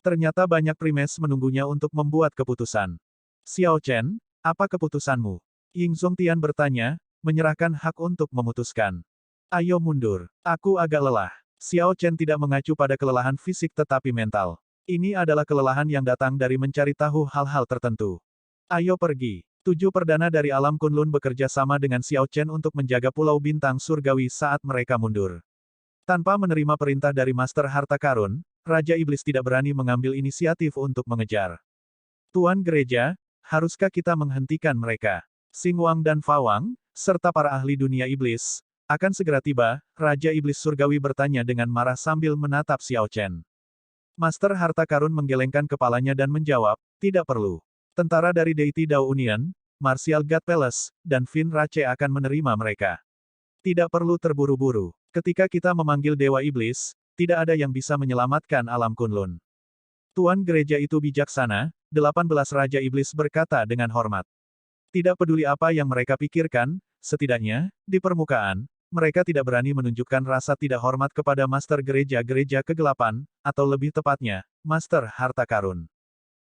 Ternyata banyak primes menunggunya untuk membuat keputusan. Xiao Chen, apa keputusanmu? Ying Zongtian bertanya, menyerahkan hak untuk memutuskan. Ayo mundur. Aku agak lelah. Xiao Chen tidak mengacu pada kelelahan fisik tetapi mental. Ini adalah kelelahan yang datang dari mencari tahu hal-hal tertentu. Ayo pergi. 7 perdana dari alam Kunlun bekerja sama dengan Xiao Chen untuk menjaga Pulau Bintang Surgawi saat mereka mundur. Tanpa menerima perintah dari Master Harta Karun, Raja Iblis tidak berani mengambil inisiatif untuk mengejar. Tuan Gereja, haruskah kita menghentikan mereka? Xing Wang dan Fa Wang, serta para ahli dunia iblis, akan segera tiba, Raja Iblis Surgawi bertanya dengan marah sambil menatap Xiao Chen. Master Harta Karun menggelengkan kepalanya dan menjawab, tidak perlu. Tentara dari Deity Dao Union, Martial God Palace, dan Fin Rache akan menerima mereka. Tidak perlu terburu-buru. Ketika kita memanggil Dewa Iblis, tidak ada yang bisa menyelamatkan alam Kunlun. Tuan Gereja itu bijaksana, 18 Raja Iblis berkata dengan hormat. Tidak peduli apa yang mereka pikirkan, setidaknya, di permukaan, mereka tidak berani menunjukkan rasa tidak hormat kepada Master Gereja-Gereja Kegelapan, atau lebih tepatnya, Master Harta Karun.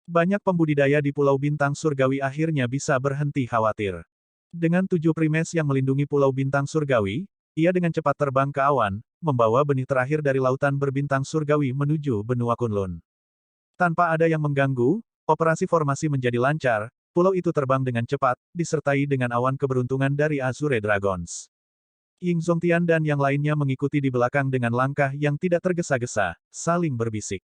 Banyak pembudidaya di Pulau Bintang Surgawi akhirnya bisa berhenti khawatir. Dengan 7 primes yang melindungi Pulau Bintang Surgawi, ia dengan cepat terbang ke awan, membawa benih terakhir dari lautan berbintang surgawi menuju benua Kunlun. Tanpa ada yang mengganggu, operasi formasi menjadi lancar, pulau itu terbang dengan cepat, disertai dengan awan keberuntungan dari Azure Dragons. Ying Zongtian dan yang lainnya mengikuti di belakang dengan langkah yang tidak tergesa-gesa, saling berbisik.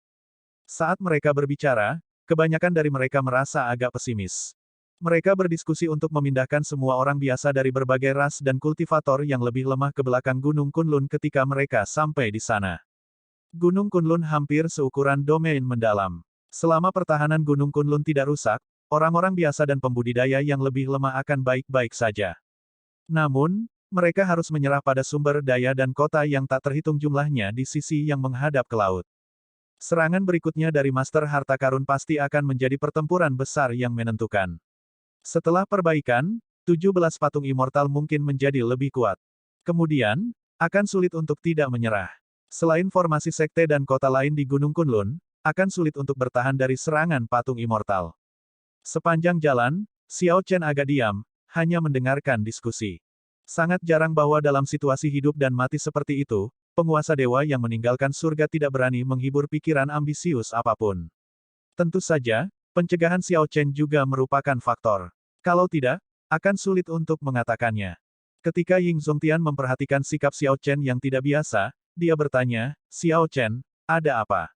Saat mereka berbicara, kebanyakan dari mereka merasa agak pesimis. Mereka berdiskusi untuk memindahkan semua orang biasa dari berbagai ras dan kultivator yang lebih lemah ke belakang Gunung Kunlun ketika mereka sampai di sana. Gunung Kunlun hampir seukuran domain mendalam. Selama pertahanan Gunung Kunlun tidak rusak, orang-orang biasa dan pembudidaya yang lebih lemah akan baik-baik saja. Namun, mereka harus menyerah pada sumber daya dan kota yang tak terhitung jumlahnya di sisi yang menghadap ke laut. Serangan berikutnya dari Master Harta Karun pasti akan menjadi pertempuran besar yang menentukan. Setelah perbaikan, 17 patung immortal mungkin menjadi lebih kuat. Kemudian, akan sulit untuk tidak menyerah. Selain formasi sekte dan kota lain di Gunung Kunlun, akan sulit untuk bertahan dari serangan patung immortal. Sepanjang jalan, Xiao Chen agak diam, hanya mendengarkan diskusi. Sangat jarang bahwa dalam situasi hidup dan mati seperti itu, penguasa dewa yang meninggalkan surga tidak berani menghibur pikiran ambisius apapun. Tentu saja, pencegahan Xiao Chen juga merupakan faktor. Kalau tidak, akan sulit untuk mengatakannya. Ketika Ying Zongtian memperhatikan sikap Xiao Chen yang tidak biasa, dia bertanya, "Xiao Chen, ada apa?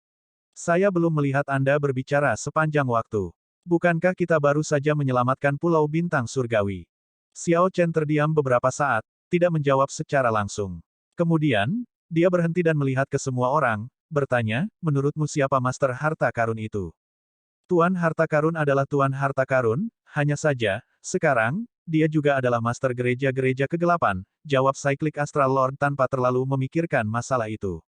Saya belum melihat Anda berbicara sepanjang waktu. Bukankah kita baru saja menyelamatkan Pulau Bintang Surgawi?" Xiao Chen terdiam beberapa saat, tidak menjawab secara langsung. Kemudian, dia berhenti dan melihat ke semua orang, bertanya, "Menurutmu siapa Master Harta Karun itu?" Tuan Harta Karun adalah Tuan Harta Karun, hanya saja, sekarang, dia juga adalah Master Gereja-Gereja Kegelapan, jawab Cyclic Astral Lord tanpa terlalu memikirkan masalah itu.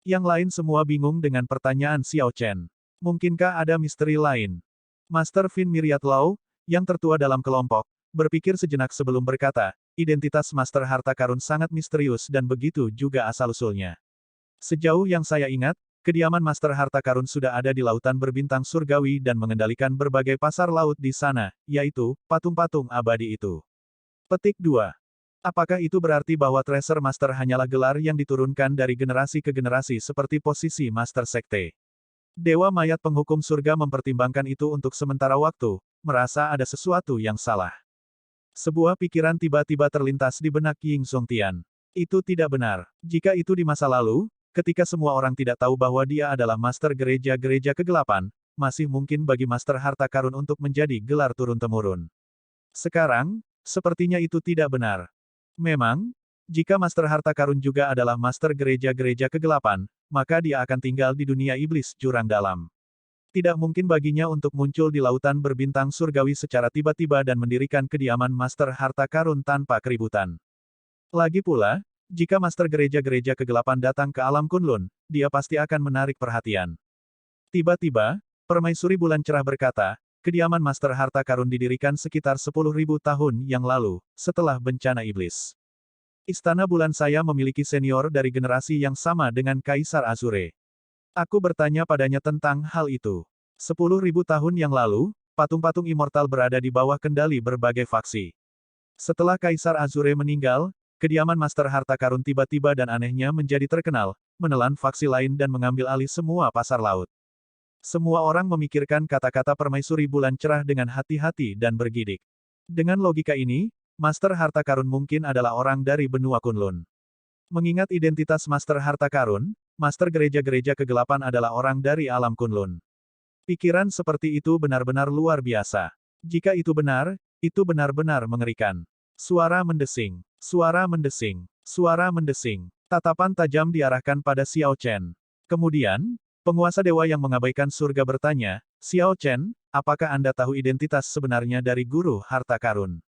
Yang lain semua bingung dengan pertanyaan Xiao Chen. Mungkinkah ada misteri lain? Master Fin Myriad Law, yang tertua dalam kelompok, berpikir sejenak sebelum berkata, identitas Master Harta Karun sangat misterius dan begitu juga asal-usulnya. Sejauh yang saya ingat, kediaman Master Harta Karun sudah ada di lautan berbintang surgawi dan mengendalikan berbagai pasar laut di sana, yaitu, patung-patung abadi itu. Petik 2. Apakah itu berarti bahwa Treasure Master hanyalah gelar yang diturunkan dari generasi ke generasi seperti posisi Master Sekte? Dewa Mayat Penghukum Surga mempertimbangkan itu untuk sementara waktu, merasa ada sesuatu yang salah. Sebuah pikiran tiba-tiba terlintas di benak Ying Zongtian. Itu tidak benar. Jika itu di masa lalu, ketika semua orang tidak tahu bahwa dia adalah Master Gereja-Gereja Kegelapan, masih mungkin bagi Master Harta Karun untuk menjadi gelar turun-temurun. Sekarang, sepertinya itu tidak benar. Memang, jika Master Harta Karun juga adalah Master Gereja-Gereja Kegelapan, maka dia akan tinggal di dunia iblis jurang dalam. Tidak mungkin baginya untuk muncul di lautan berbintang surgawi secara tiba-tiba dan mendirikan kediaman Master Harta Karun tanpa keributan. Lagi pula, jika Master Gereja-Gereja Kegelapan datang ke alam Kunlun, dia pasti akan menarik perhatian. Tiba-tiba, Permaisuri Bulan Cerah berkata, kediaman Master Harta Karun didirikan sekitar 10.000 tahun yang lalu, setelah bencana iblis. Istana Bulan saya memiliki senior dari generasi yang sama dengan Kaisar Azure. Aku bertanya padanya tentang hal itu. 10.000 tahun yang lalu, patung-patung immortal berada di bawah kendali berbagai faksi. Setelah Kaisar Azure meninggal, kediaman Master Harta Karun tiba-tiba dan anehnya menjadi terkenal, menelan faksi lain dan mengambil alih semua pasar laut. Semua orang memikirkan kata-kata Permaisuri Bulan Cerah dengan hati-hati dan bergidik. Dengan logika ini, Master Harta Karun mungkin adalah orang dari benua Kunlun. Mengingat identitas Master Harta Karun, Master Gereja-Gereja Kegelapan adalah orang dari alam Kunlun. Pikiran seperti itu benar-benar luar biasa. Jika itu benar-benar mengerikan. Suara mendesing, suara mendesing, suara mendesing. Tatapan tajam diarahkan pada Xiao Chen. Kemudian, penguasa dewa yang mengabaikan surga bertanya, "Xiao Chen, apakah Anda tahu identitas sebenarnya dari Guru Harta Karun?"